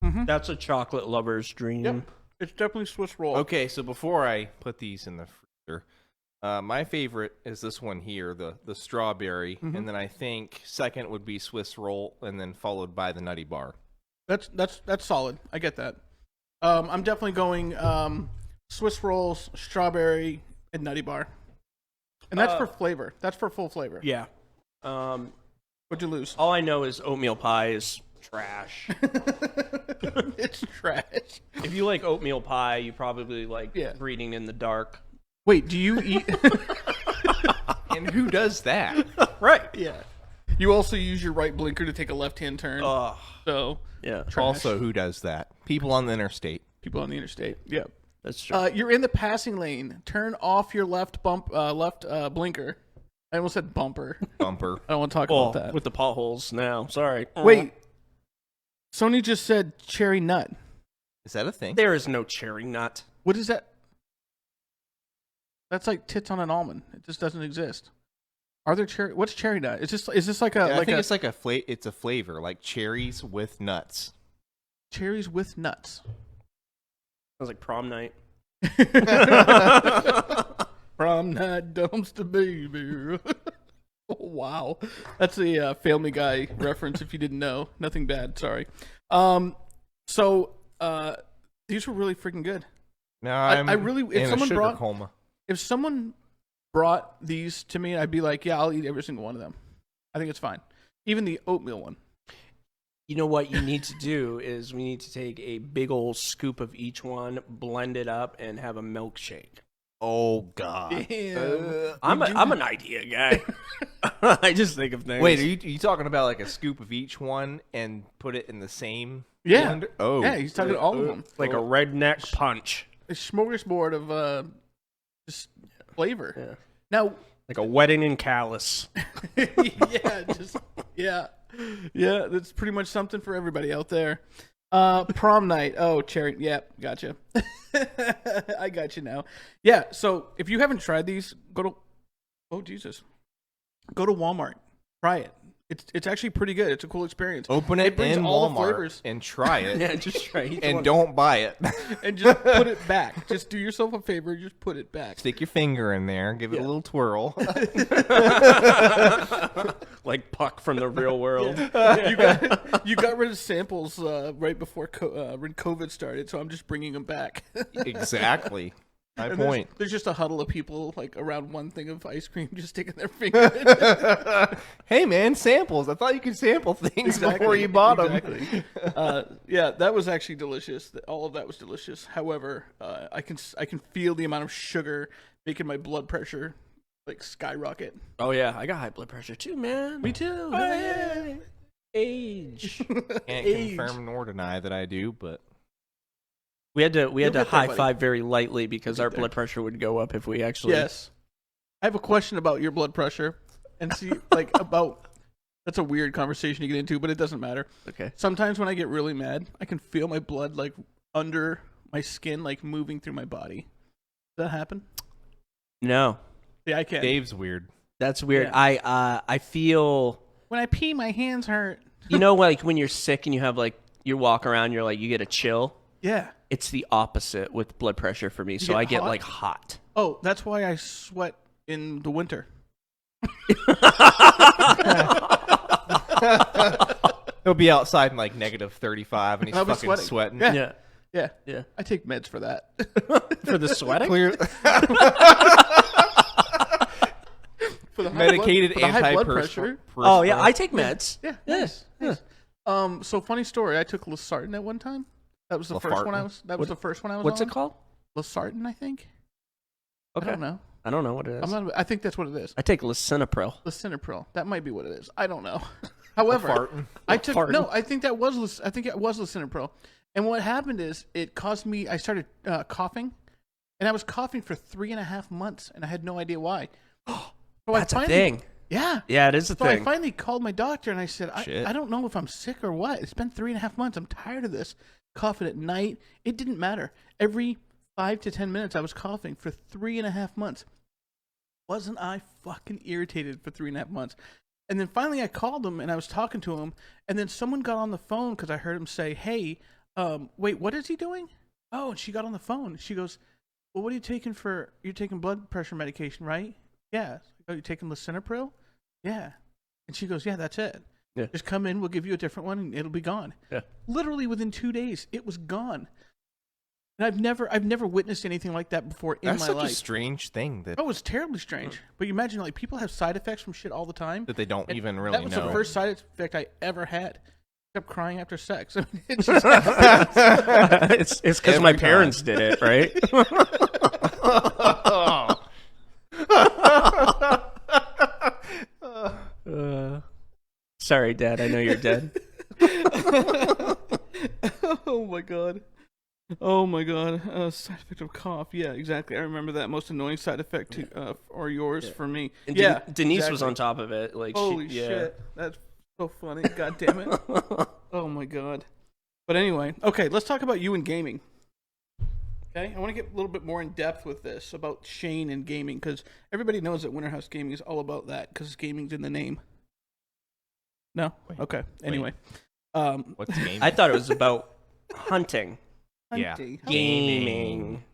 S2: Mm-hmm.
S3: That's a chocolate lover's dream.
S2: Yep. It's definitely Swiss roll.
S4: Okay, so before I put these in the freezer, my favorite is this one here, the strawberry, and then I think second would be Swiss roll, and then followed by the nutty bar.
S2: That's solid. I get that. I'm definitely going Swiss rolls, strawberry, and nutty bar. And that's for flavor. That's for full flavor.
S3: Yeah.
S2: What'd you lose?
S3: All I know is oatmeal pie is trash.
S2: It's trash.
S3: If you like oatmeal pie, you probably like
S2: Yeah.
S3: reading in the dark.
S2: Wait, do you eat?
S4: And who does that?
S3: Right.
S2: Yeah. You also use your right blinker to take a left-hand turn.
S3: Oh,
S2: So
S3: yeah.
S2: trash.
S4: Also, who does that? People on the interstate.
S2: People on the interstate. Yep.
S3: That's true.
S2: You're in the passing lane. Turn off your left blinker. I almost said bumper.
S4: Bumper.
S2: I don't want to talk
S3: Oh,
S2: about that.
S3: with the potholes now. Sorry.
S2: Wait. Sony just said cherry nut.
S4: Is that a thing?
S3: There is no cherry nut.
S2: What is that? That's like tits on an almond. It just doesn't exist. Are there cherry? What's cherry nut? Is this like a
S4: Yeah, I
S2: like
S4: think
S2: a
S4: it's like it's a flavor, like cherries with nuts.
S2: cherries with nuts?
S3: Sounds like prom night.
S2: From that dumpster baby. Oh, wow, that's a Family Guy reference. If you didn't know, nothing bad. Sorry. So these were really freaking good.
S4: Now I'm
S2: I really- if
S4: in
S2: someone
S4: a sugar
S2: brought-
S4: coma.
S2: If someone brought these to me, I'd be like, yeah, I'll eat every single one of them. I think it's fine. Even the oatmeal one.
S3: You know what you need to do is we need to take a big old scoop of each one, blend it up, and have a milkshake.
S4: Oh God!
S3: I'm an idea guy. I just think of things.
S4: Wait, are you talking about like a scoop of each one and put it in the same?
S2: Yeah.
S4: blender? Oh,
S2: Yeah, he's talking all of them.
S3: like a redneck punch,
S2: A smorgasbord of just flavor.
S3: Yeah.
S2: Now,
S3: like a wedding in Callus.
S2: yeah, that's pretty much something for everybody out there. Prom night. Oh, cherry. Yeah, gotcha. I got you now. Yeah. So if you haven't tried these, go to Walmart. Try it. It's actually pretty good. It's a cool experience.
S4: Open it
S2: brings
S4: in
S2: all the
S4: Walmart
S2: flavors.
S4: and try it.
S3: Yeah, just try each
S4: And
S3: one.
S4: don't buy it.
S2: And just put it back. Just do yourself a favor. Just put it back.
S4: Stick your finger in there. Give it a little twirl.
S3: Like Puck from the real world.
S2: You got rid of samples right before when COVID started, so I'm just bringing them back.
S4: Exactly. My
S2: And
S4: point.
S2: There's just a huddle of people like around one thing of ice cream, just sticking their finger in it.
S4: Hey man, samples. I thought you could sample things before you bought them.
S2: Exactly. Yeah, that was actually delicious. All of that was delicious. However, I can feel the amount of sugar making my blood pressure like skyrocket.
S3: Oh yeah, I got high blood pressure too, man.
S2: Me too.
S3: Oh, yeah. Age.
S4: Can't confirm nor deny that I do, but
S3: We had to
S2: get there,
S3: high
S2: buddy.
S3: five very lightly because our
S2: there.
S3: blood pressure would go up if we actually.
S2: Yes. I have a question about your blood pressure, and see like about. That's a weird conversation to get into, but it doesn't matter.
S3: Okay.
S2: Sometimes when I get really mad, I can feel my blood like under my skin, like moving through my body. Does that happen?
S3: No,
S2: Yeah, I can.
S4: Dave's weird.
S3: that's weird.
S2: Yeah.
S3: I feel.
S2: When I pee, my hands hurt.
S3: You know, like when you're sick and you have like you walk around, you're like you get a chill.
S2: Yeah.
S3: It's the opposite with blood pressure for me. So
S2: get
S3: I get
S2: hot?
S3: like hot.
S2: Oh, that's why I sweat in the winter.
S4: He'll be outside in like -35 and he's
S2: I'll be
S4: fucking
S2: sweating.
S4: sweating.
S2: Yeah.
S3: Yeah.
S2: Yeah.
S3: Yeah.
S2: I take meds for that.
S3: For the sweating?
S4: Clear,
S2: For the high
S4: medicated
S2: blood, for the high blood
S4: antiperspirant.
S2: pressure.
S3: Oh yeah, I take meds.
S2: Yeah.
S3: Yes.
S2: Nice. So funny story. I took Losartan at one time. That was the first one I was. That was the first one I was.
S3: What's
S2: on.
S3: it called?
S2: Losartan, I think.
S3: Okay.
S2: I don't know.
S3: I don't know what it is.
S2: I think that's what it is.
S3: I take lisinopril.
S2: Lisinopril. That might be what it is. I don't know. However,
S4: farting.
S2: I took
S3: Farting.
S2: no. I think that was. I think it was lisinopril. And what happened is it caused me. I started coughing, and I was coughing for 3.5 months, and I had no idea why. So
S3: That's
S2: I
S3: a
S2: finally,
S3: thing.
S2: Yeah.
S3: Yeah, it is a
S2: So I
S3: thing.
S2: finally called my doctor, and I said,
S4: Shit.
S2: I don't know if I'm sick or what. It's been 3.5 months. I'm tired of this coughing at night. It didn't matter. Every 5 to 10 minutes, I was coughing for 3.5 months. Wasn't I fucking irritated for 3.5 months? And then finally I called him and I was talking to him, and then someone got on the phone because I heard him say, hey, wait, what is he doing? Oh, and she got on the phone. She goes, well, what are you taking for, you're taking blood pressure medication, right? Yeah. Oh, you're taking lisinopril? Yeah. And she goes, yeah, that's it.
S3: Yeah.
S2: Just come in, we'll give you a different one and it'll be gone.
S3: Yeah.
S2: Literally within 2 days, it was gone. And I've never witnessed anything like that before in
S4: That's
S2: my
S4: such
S2: life.
S4: a strange thing that
S2: Oh, it's terribly strange. But you imagine, like, people have side effects from shit all the time.
S4: that they don't
S2: And
S4: even really
S2: that was
S4: know.
S2: the first side effect I ever had. I kept crying after sex. I mean, it's just
S3: it's because my
S4: Every
S3: parents did it, right? Sorry, Dad. I know you're dead.
S2: oh my god. Oh my god. Side effect of cough. Yeah, exactly. I remember that most annoying side effect to, or yours for me.
S3: And
S2: yeah,
S3: Denise was
S2: exactly.
S3: on top of it. Like,
S2: Holy
S3: she, yeah.
S2: shit. That's so funny. God damn it. Oh my god. But anyway, okay, let's talk about you and gaming. Okay, I want to get a little bit more in depth with this about Shane and gaming, because everybody knows that Winter House Gaming is all about that, because gaming's in the name. No?
S4: Wait,
S2: Okay. Anyway.
S4: What's game?
S3: I thought it was about hunting,
S4: Yeah.
S2: Hunting.
S3: gaming.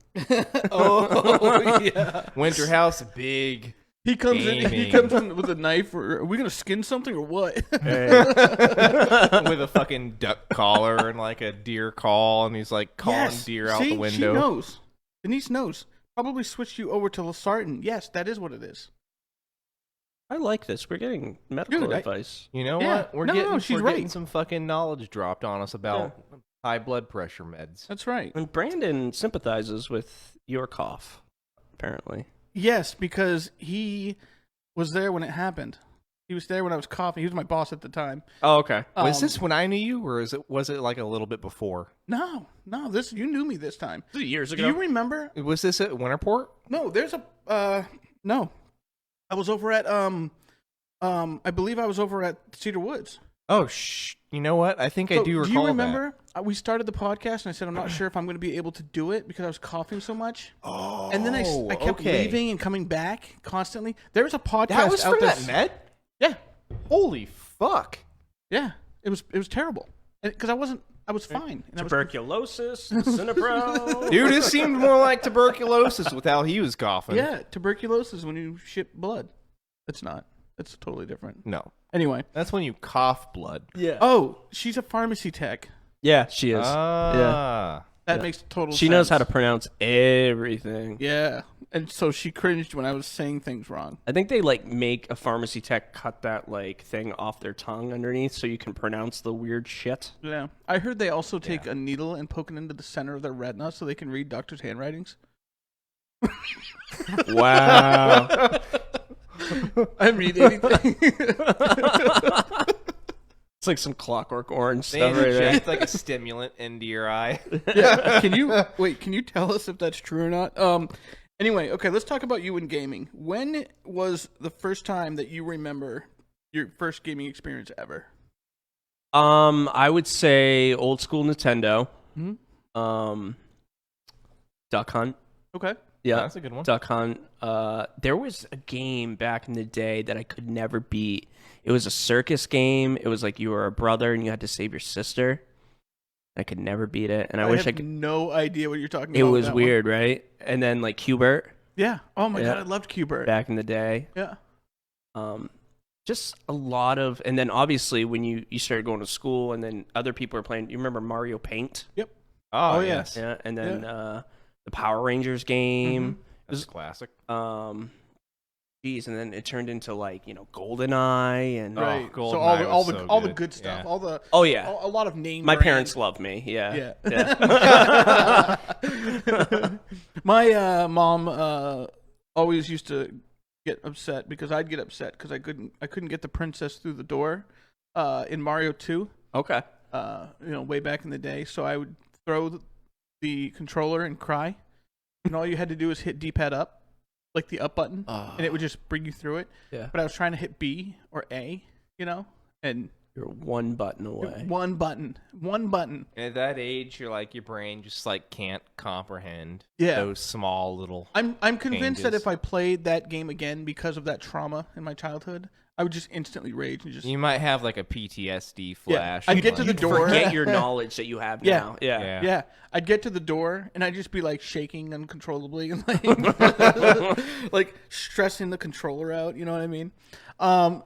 S2: Oh yeah.
S4: Winter House, big.
S2: He comes in. He
S4: Gaming.
S2: comes in with a knife. Or are we gonna skin something or what?
S4: with a fucking duck collar and like a deer call, and he's like calling deer out
S2: See,
S4: the window.
S2: She knows. Denise knows. probably switched you over to Losartan. Yes, that is what it is.
S3: I like this. We're getting medical
S2: Dude,
S3: advice.
S4: You know
S2: Yeah.
S4: what? We're
S2: No,
S4: getting
S2: she's
S4: we're getting
S2: right.
S4: some fucking knowledge dropped on us about high blood pressure meds.
S2: That's right.
S3: And Brandon sympathizes with your cough, apparently.
S2: Yes, because he was there when it happened. He was there when I was coughing. He was my boss at the time.
S3: Oh, okay.
S4: Was this when I knew you, or was it like a little bit before?
S2: No. This you knew me this time.
S3: This is years
S2: Do you remember?
S4: Was this at Winterport?
S2: No, there's a no. I was over at I believe I was over at Cedar Woods.
S4: Oh, you know what? I think I do recall.
S2: Do you remember? We started the podcast, and I said I'm not sure if I'm going to be able to do it because I was coughing so much.
S4: Oh,
S2: And then I kept
S4: okay.
S2: leaving and coming back constantly. There was a podcast
S4: That was
S2: out
S4: for
S2: there.
S4: that med?
S2: Yeah,
S4: Holy fuck!
S2: yeah. It was terrible because I was fine. And I was,
S3: Tuberculosis, Cinepro.
S4: Dude, this seemed more like tuberculosis with how he was coughing.
S2: yeah, tuberculosis when you shit blood. It's not. It's totally different.
S4: No,
S2: Anyway.
S4: that's when you cough blood.
S3: Yeah.
S2: Oh, she's a pharmacy tech.
S3: Yeah, she is.
S4: Ah.
S2: That
S3: Yeah.
S2: makes total sense.
S3: She knows how to pronounce everything.
S2: Yeah. And so she cringed when I was saying things wrong.
S3: I think they like make a pharmacy tech cut that like thing off their tongue underneath so you can pronounce the weird shit.
S2: Yeah. I heard they also take a needle and poke it into the center of their retina so they can read doctors' handwritings.
S3: Wow.
S2: I read anything.
S3: It's like some Clockwork Orange
S4: They
S3: stuff right there.
S4: inject like a stimulant into your eye.
S2: Yeah. Can you tell us if that's true or not? Anyway, okay, let's talk about you in gaming. When was the first time that you remember your first gaming experience ever?
S3: I would say old school Nintendo.
S2: Mhm.
S3: Duck Hunt.
S2: Okay.
S3: Yeah,
S4: That's a good one.
S3: Duck Hunt. There was a game back in the day that I could never beat. It was a circus game. It was like you were a brother and you had to save your sister. I could never beat it, and I wish
S2: have
S3: I could.
S2: no idea what you're talking
S3: It
S2: about.
S3: was
S2: with that one.
S3: weird, right? And then like Qbert
S2: Yeah. Oh my
S3: Yeah.
S2: god, I loved Qbert.
S3: back in the day.
S2: Yeah.
S3: Just a lot of, and then obviously when you started going to school, and then other people were playing. You remember Mario Paint?
S4: Oh,
S2: yes.
S3: Yeah, and then the Power Rangers game.
S4: That's a classic.
S3: Geez, and then it turned into like GoldenEye and
S2: Right.
S4: Oh,
S2: so
S4: GoldenEye
S2: all
S4: was
S2: the
S4: so
S2: all the
S4: good.
S2: good stuff.
S4: Yeah.
S2: All the
S3: oh yeah,
S2: a lot of name
S3: my
S2: brand.
S3: parents love me.
S2: Yeah.
S3: Yeah.
S2: My mom always used to get upset because I'd get upset because I couldn't get the princess through the door in Mario 2.
S3: Okay.
S2: Way back in the day. So I would throw the controller and cry, and all you had to do was hit D-pad up, like the up button, and it would just bring you through it.
S3: Yeah.
S2: But I was trying to hit B or A, and
S3: You're one button away.
S2: one button.
S4: And at that age, you're like your brain just like can't comprehend
S2: Yeah.
S4: those small little.
S2: I'm convinced that
S4: changes.
S2: if I played that game again because of that trauma in my childhood, I would just instantly rage and just
S4: You might have like a PTSD flash.
S2: I'd get to the
S4: like-
S2: door.
S3: Forget your knowledge that you have
S2: Yeah.
S3: now. Yeah.
S2: yeah, I'd get to the door and I'd just be like shaking uncontrollably and like stressing the controller out. You know what I mean?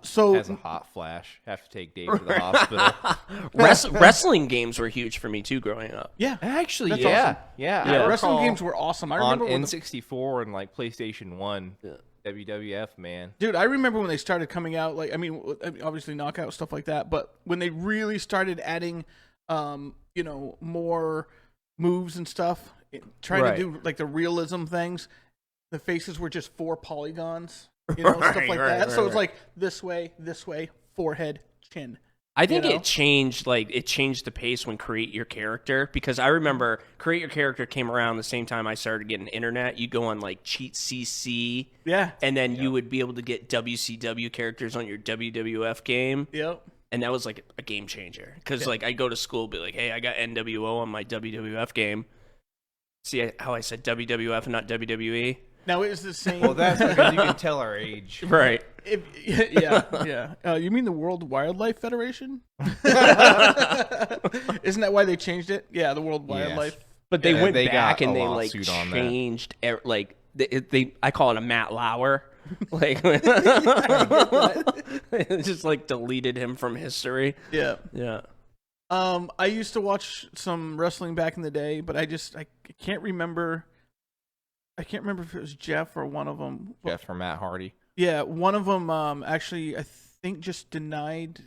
S2: So
S4: Has a hot flash. Have to take Dave to the hospital.
S3: Wrestling games were huge for me too growing up.
S2: yeah,
S4: Actually,
S2: That's
S4: yeah,
S2: awesome.
S4: yeah.
S3: Yeah.
S4: I
S2: wrestling
S4: recall
S2: games were awesome. I
S4: on
S2: remember when
S4: N64 and like PlayStation 1. WWF, man.
S2: Dude, I remember when they started coming out, like, I mean, obviously knockout, stuff like that, but when they really started adding, more moves and stuff, trying
S3: Right.
S2: to do, like, the realism things, the faces were just 4 polygons, stuff like
S3: Right,
S2: that.
S3: right,
S2: So it's
S3: right.
S2: like, this way, forehead, chin.
S3: I think
S2: You know?
S3: it changed the pace when Create Your Character, because I remember Create Your Character came around the same time I started getting internet. You go on like Cheat CC,
S2: Yeah.
S3: and then you would be able to get WCW characters on your WWF game,
S2: Yep.
S3: and that was like a game changer. Because like I go to school, be like, hey, I got NWO on my WWF game. See how I said WWF and not WWE?
S2: Now it is the same.
S4: Well, that's because you can tell our age.
S3: Right.
S2: Yeah. You mean the World Wildlife Federation? Isn't that why they changed it? Yeah, the World Wildlife.
S3: But they
S4: Yeah,
S3: went
S4: they
S3: back
S4: got
S3: and
S4: a
S3: they like
S4: lawsuit on that.
S3: changed like they I call it a Matt Lauer. Like just like deleted him from history.
S2: Yeah.
S3: Yeah.
S2: I used to watch some wrestling back in the day, but I can't remember I can't remember if it was Jeff or one of them.
S4: Jeff from Matt Hardy.
S2: Yeah, one of them actually I think just denied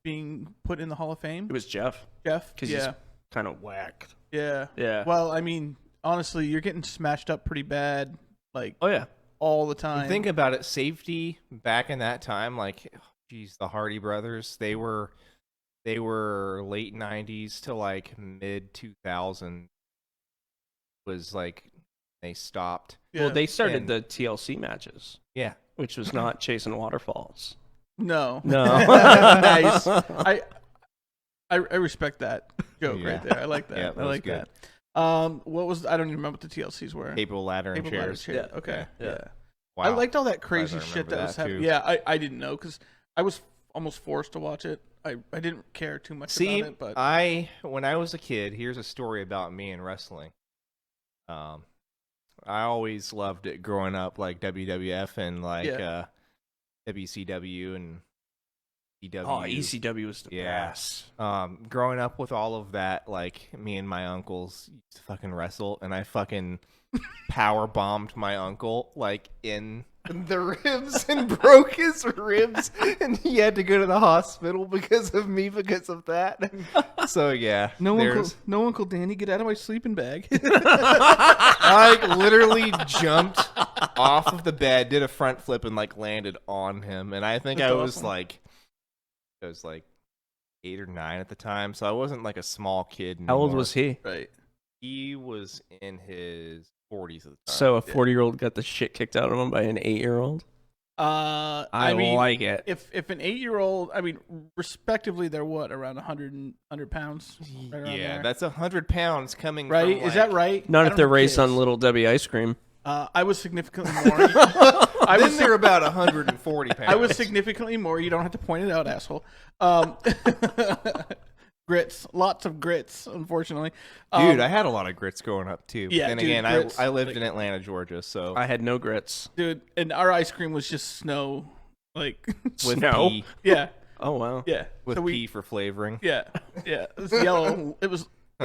S2: being put in the Hall of Fame.
S3: It was Jeff.
S2: Jeff,
S3: Because
S2: yeah,
S3: he's kind of whacked.
S2: yeah.
S3: Yeah.
S2: Well, I mean, honestly, you're getting smashed up pretty bad, like
S3: Oh yeah.
S2: all the time.
S4: Think about it. Safety back in that time, like, geez, the Hardy brothers, they were late 90s to like mid 2000 was like they stopped.
S2: Yeah.
S3: Well, they started
S4: And-
S3: the TLC matches,
S4: Yeah.
S3: which was not chasing waterfalls.
S2: No.
S3: No.
S2: Nice. I respect that joke
S4: Yeah.
S2: right there. I like that.
S4: Yeah, that
S2: I
S4: was
S2: like
S4: good.
S2: that. What was I don't even remember what the TLCs were.
S4: Table, ladder, and
S2: Table, ladder,
S4: chairs.
S2: chair. Okay.
S3: Yeah.
S2: Yeah.
S4: Wow.
S2: I liked all that crazy
S4: I
S2: shit
S4: remember
S2: that was
S4: that,
S2: happening.
S4: too.
S2: Yeah, I didn't know because I was almost forced to watch it. I didn't care too much
S4: See,
S2: about it, but
S4: when I was a kid, here's a story about me and wrestling. I always loved it growing up, like WWF and like
S2: Yeah.
S4: WCW and EW.
S3: Oh, ECW was the
S4: Yeah.
S3: best.
S4: Growing up with all of that, like me and my uncles used to fucking wrestle, and I fucking power bombed my uncle like in the ribs and broke his ribs, and he had to go to the hospital because of me because of that. So yeah,
S2: no
S4: there's-
S2: Uncle Danny, get out of my sleeping bag.
S4: I like, literally jumped off of the bed, did a front flip, and like landed on him. And I think
S2: That's
S4: I was
S2: awesome.
S4: like 8 or 9 at the time, so I wasn't like a small kid.
S3: How old
S4: anymore.
S3: was he?
S2: Right.
S4: He was in his 40s at the time.
S3: So a 40-year-old got the shit kicked out of him by an 8-year-old?
S2: I mean,
S3: like it.
S2: if an 8-year-old, I mean, respectively, they're what, around 100 pounds? Right around
S4: yeah,
S2: there.
S4: that's 100 pounds coming.
S2: Right?
S4: From,
S2: Is that
S4: like-
S2: right?
S3: Not
S2: I
S3: if
S2: don't
S3: they're
S2: have
S3: raised on
S2: kids.
S3: Little Debbie ice cream.
S2: I was significantly more. I
S4: Then
S2: was
S4: they're about 140 pounds.
S2: I was significantly more. You don't have to point it out, asshole. Grits, lots of grits, unfortunately.
S4: Dude, I had a lot of grits growing up too.
S2: Yeah,
S4: Then
S2: dude,
S4: again,
S2: grits,
S4: I lived
S2: like-
S4: in Atlanta, Georgia, so
S3: I had no grits.
S2: dude, and our ice cream was just snow, like
S4: with
S3: Snow?
S4: pea,
S2: yeah,
S3: Oh, wow.
S2: yeah.
S4: with
S2: So
S4: pea for flavoring.
S2: yeah, it was yellow. It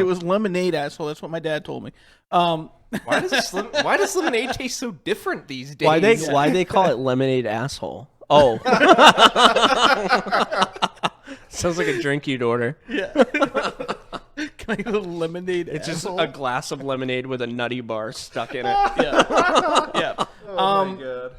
S2: was lemonade, asshole. That's what my dad told me.
S4: Why does lemonade taste so different these days?
S3: Why they call it lemonade asshole? Oh. Sounds like a drink you'd order.
S2: Yeah. Can I get a lemonade?
S3: It's just
S2: asshole?
S3: a glass of lemonade with a nutty bar stuck in it.
S2: yeah. Yeah.
S4: Oh my god.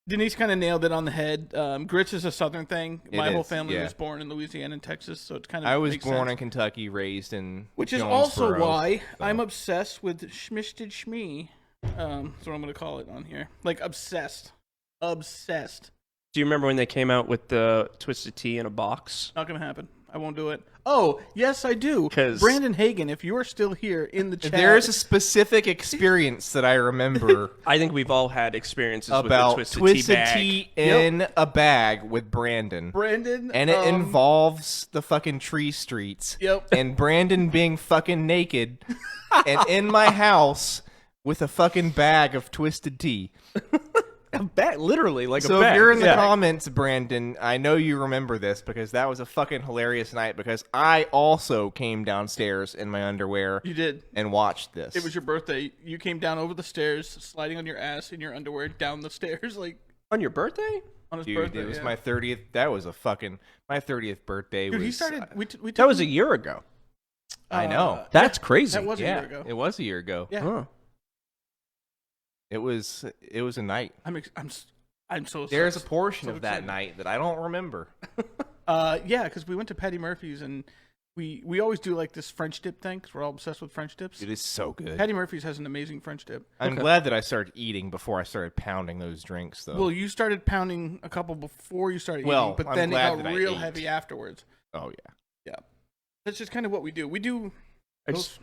S2: Denise kind of nailed it on the head. Grits is a southern thing.
S4: It
S2: My whole
S4: is,
S2: family
S4: yeah.
S2: was born in Louisiana and Texas, so it's kind of
S4: I was
S2: makes
S4: born
S2: sense.
S4: in Kentucky, raised in
S2: Which is also
S4: Jonesboro,
S2: why
S4: so.
S2: I'm obsessed with Schmisted Shmee. That's what I'm going to call it on here. Like, obsessed. Obsessed.
S3: Do you remember when they came out with the Twisted Tea in a box?
S2: Not going to happen. I won't do it. Oh, yes, I do.
S3: 'Cause-
S2: Brandon Hagen, if you are still here in the chat.
S4: There's a specific experience that I remember
S3: I think we've all had experiences
S4: about
S3: with the
S4: Twisted
S3: Tea bag.
S4: Tea in a bag with Brandon.
S2: Brandon.
S4: And it involves the fucking tree streets.
S2: Yep.
S4: And Brandon being fucking naked and in my house with a fucking bag of Twisted Tea.
S3: A bag, literally, like
S4: So
S3: a bag.
S4: if you're in the
S3: Yeah.
S4: comments, Brandon, I know you remember this because that was a fucking hilarious night because I also came downstairs in my underwear
S2: You did.
S4: and watched this.
S2: It was your birthday. You came down over the stairs, sliding on your ass in your underwear down the stairs, like
S3: On your birthday?
S2: on his
S4: Dude,
S2: birthday.
S4: it was
S2: yeah.
S4: my 30th. That was a fucking my 30th birthday.
S2: Dude,
S4: was,
S2: he started. We took
S3: That was a
S2: him-
S3: year ago.
S4: I know.
S3: That's crazy.
S2: That was a
S4: yeah,
S2: year ago.
S4: it was a year ago.
S2: Yeah.
S3: Huh.
S4: It was a night.
S2: I'm so.
S4: There's a
S2: so-
S4: portion
S2: so
S4: of that
S2: excited.
S4: night that I don't remember.
S2: Yeah, because we went to Patty Murphy's and we always do like this French dip thing because we're all obsessed with French dips.
S4: It is so good.
S2: Patty Murphy's has an amazing French dip.
S4: I'm glad that I started eating before I started pounding those drinks, though.
S2: Well, you started pounding a couple before you started
S4: Well,
S2: eating, but
S4: I'm
S2: then it
S4: glad
S2: got
S4: that I
S2: real
S4: ate.
S2: heavy afterwards.
S4: oh yeah.
S2: Yeah, that's just kind of what we do. We do.
S3: I
S2: Those,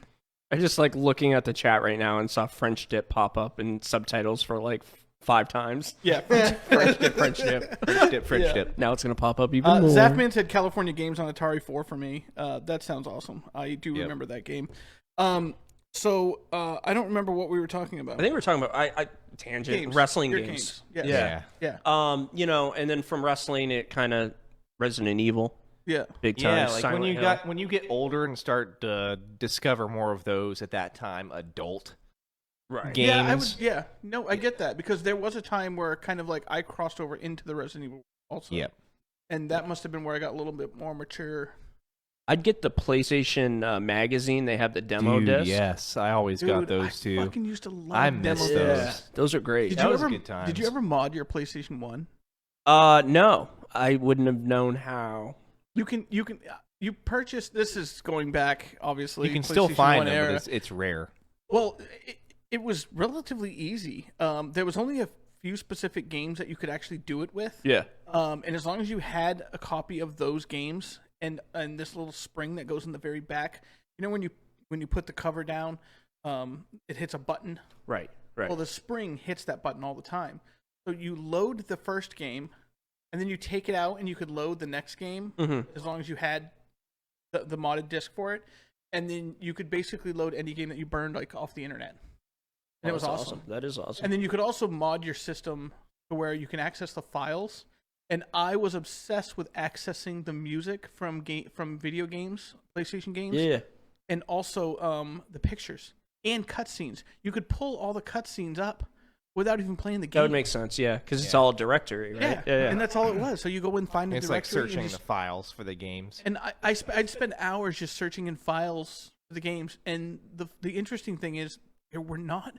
S3: just like looking at the chat right now and saw French dip pop up in subtitles for like 5 times.
S2: yeah.
S3: French dip, French dip.
S4: French dip, French
S2: Yeah.
S4: dip.
S3: Now it's gonna pop up even more.
S2: Zafman said California Games on Atari 4 for me. That sounds awesome. I do
S4: Yep.
S2: remember that game. So I don't remember what we were talking about.
S3: I think we're talking about I tangent
S2: Games.
S3: wrestling
S2: Your
S3: games.
S2: Yes.
S3: Yeah.
S2: Yeah.
S3: You know, and then from wrestling, it kind of Resident Evil,
S2: Yeah.
S3: big time.
S4: Yeah, like
S3: Silent Hill.
S4: when you get older and start to discover more of those at that time, adult
S3: Right.
S4: games.
S2: No, I get that because there was a time where kind of like I crossed over into the Resident Evil also.
S4: Yep.
S2: And that must have been where I got a little bit more mature.
S3: I'd get the PlayStation magazine. They have the demo disc.
S4: Yes, I always got those too.
S2: I fucking used to love
S4: I
S2: demo
S4: miss
S2: discs.
S4: those.
S3: Those are great.
S4: That was good times.
S2: Did you ever mod your PlayStation 1?
S3: No, I wouldn't have known how.
S2: You purchased, this is going back, obviously.
S4: You can still
S2: PlayStation
S4: find
S2: 1
S4: them,
S2: era.
S4: but it's rare.
S2: Well, it was relatively easy. There was only a few specific games that you could actually do it with.
S3: Yeah.
S2: And as long as you had a copy of those games and this little spring that goes in the very back, you know when you put the cover down, it hits a button.
S3: Right. Right.
S2: Well, the spring hits that button all the time. So you load the first game, and then you take it out, and you could load the next game as long as you had the modded disc for it, and then you could basically load any game that you burned like off the internet. And it was awesome.
S3: That is awesome.
S2: And then you could also mod your system to where you can access the files. And I was obsessed with accessing the music from video games, PlayStation games.
S3: Yeah.
S2: And also the pictures and cutscenes. You could pull all the cutscenes up without even playing the game.
S3: That would make sense, yeah, because it's all directory, right?
S2: Yeah. And that's all it was. So you go and find a
S4: It's
S2: directory.
S4: like searching the files for the games.
S2: And I'd spend hours just searching in files for the games. And the interesting thing is there were not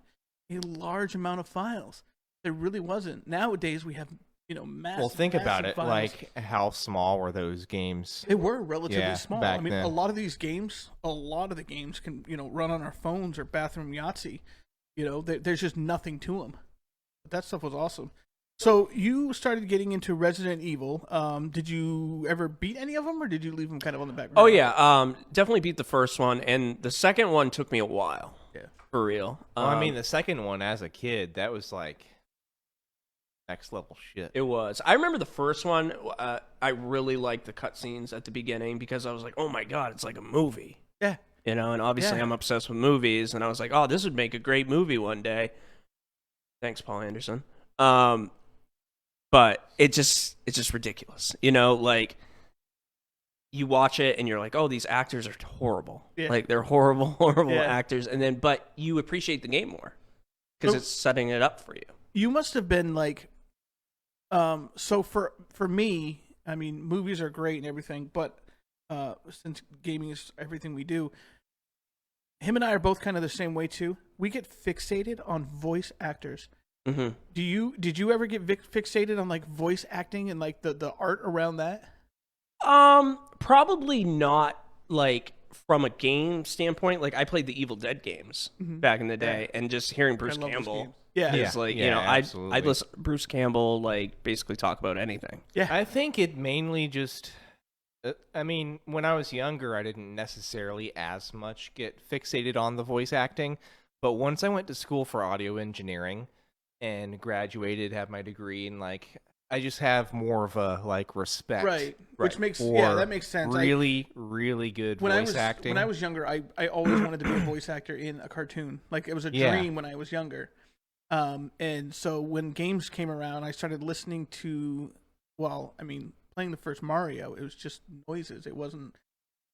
S2: a large amount of files. There really wasn't. Nowadays we have massive.
S4: Well, think about it.
S2: files.
S4: Like, how small were those games?
S2: They were relatively small.
S4: back
S2: I mean,
S4: then.
S2: a lot of the games can run on our phones or bathroom Yahtzee. There's just nothing to them. But that stuff was awesome. So you started getting into Resident Evil. Did you ever beat any of them, or did you leave them kind of on the background?
S3: Oh yeah, definitely beat the first one, and the second one took me a while.
S2: Yeah,
S3: for real.
S4: Well, I mean, the second one as a kid, that was like next level shit.
S3: It was. I remember the first one. I really liked the cutscenes at the beginning because I was like, "Oh my god, it's like a movie."
S2: Yeah.
S3: And obviously
S2: Yeah.
S3: I'm obsessed with movies, and I was like, "Oh, this would make a great movie one day." Thanks, Paul Anderson. But it's just ridiculous. Like you watch it and you're like, "Oh, these actors are horrible."
S2: Yeah.
S3: Like they're horrible
S2: Yeah.
S3: actors, but you appreciate the game more because it's setting it up for you.
S2: You must have been like, so for me, I mean, movies are great and everything, but since gaming is everything we do, him and I are both kind of the same way too. We get fixated on voice actors.
S3: Mm-hmm.
S2: Did you ever get fixated on like voice acting and like the art around that?
S3: Probably not like from a game standpoint. Like I played the Evil Dead games back in the day, and just hearing Bruce
S2: I love those
S3: Campbell
S2: games. Yeah.
S3: is like,
S4: absolutely.
S3: I'd listen Bruce Campbell like basically talk about anything.
S2: Yeah.
S4: I think it mainly just. I mean, when I was younger, I didn't necessarily as much get fixated on the voice acting, but once I went to school for audio engineering and graduated, have my degree, and like I just have more of a like respect,
S2: Right. Which makes
S4: for
S2: that makes sense.
S4: Really, really good voice acting.
S2: When I was younger, I always wanted to be a voice actor in a cartoon. Like it was a dream when I was younger. And so when games came around, I started listening to, playing the first Mario, it was just noises. It wasn't,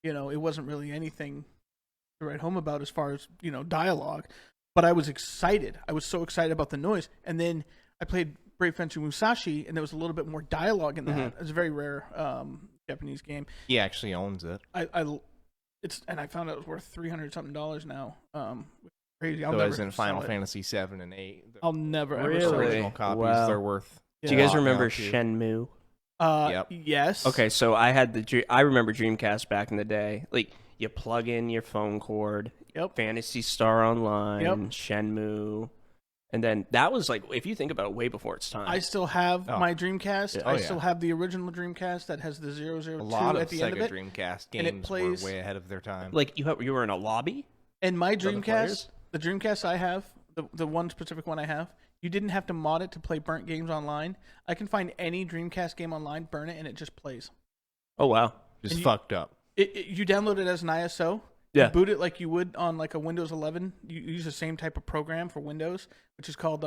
S2: it wasn't really anything to write home about as far as, dialogue. But I was excited. I was so excited about the noise. And then I played Brave Fencer Musashi, and there was a little bit more dialogue in that. It's a very rare Japanese game.
S4: He actually owns it.
S2: And I found out it was worth $300 something now. Crazy.
S4: So as in Final Fantasy 7 and 8.
S2: I'll never ever
S3: Really?
S2: sell it.
S4: Original copies,
S3: Wow.
S4: they're worth.
S3: Do you guys
S4: a lot
S3: remember
S4: now, too.
S3: Shenmue?
S4: Yep.
S2: Yes.
S3: Okay, so I had I remember Dreamcast back in the day. Like you plug in your phone cord,
S2: Yep.
S3: Phantasy Star Online,
S2: Yep.
S3: Shenmue, and then that was like, if you think about it, way before its time.
S2: I still have my Dreamcast.
S3: Yeah.
S2: I still have the original Dreamcast that has the 002
S4: A lot of
S2: at the end of
S4: Sega
S2: it.
S4: Dreamcast
S2: and it
S4: games
S2: plays-
S4: were way ahead of their time.
S3: Like you were in a lobby.
S2: And my
S3: other
S2: Dreamcast,
S3: players?
S2: the Dreamcast I have, the one specific one I have, you didn't have to mod it to play burnt games online. I can find any Dreamcast game online, burn it, and it just plays.
S3: Oh wow.
S4: Just fucked up.
S2: You download it as an ISO.
S3: Yeah.
S2: You boot it like you would on like a Windows 11. You use the same type of program for Windows, which is called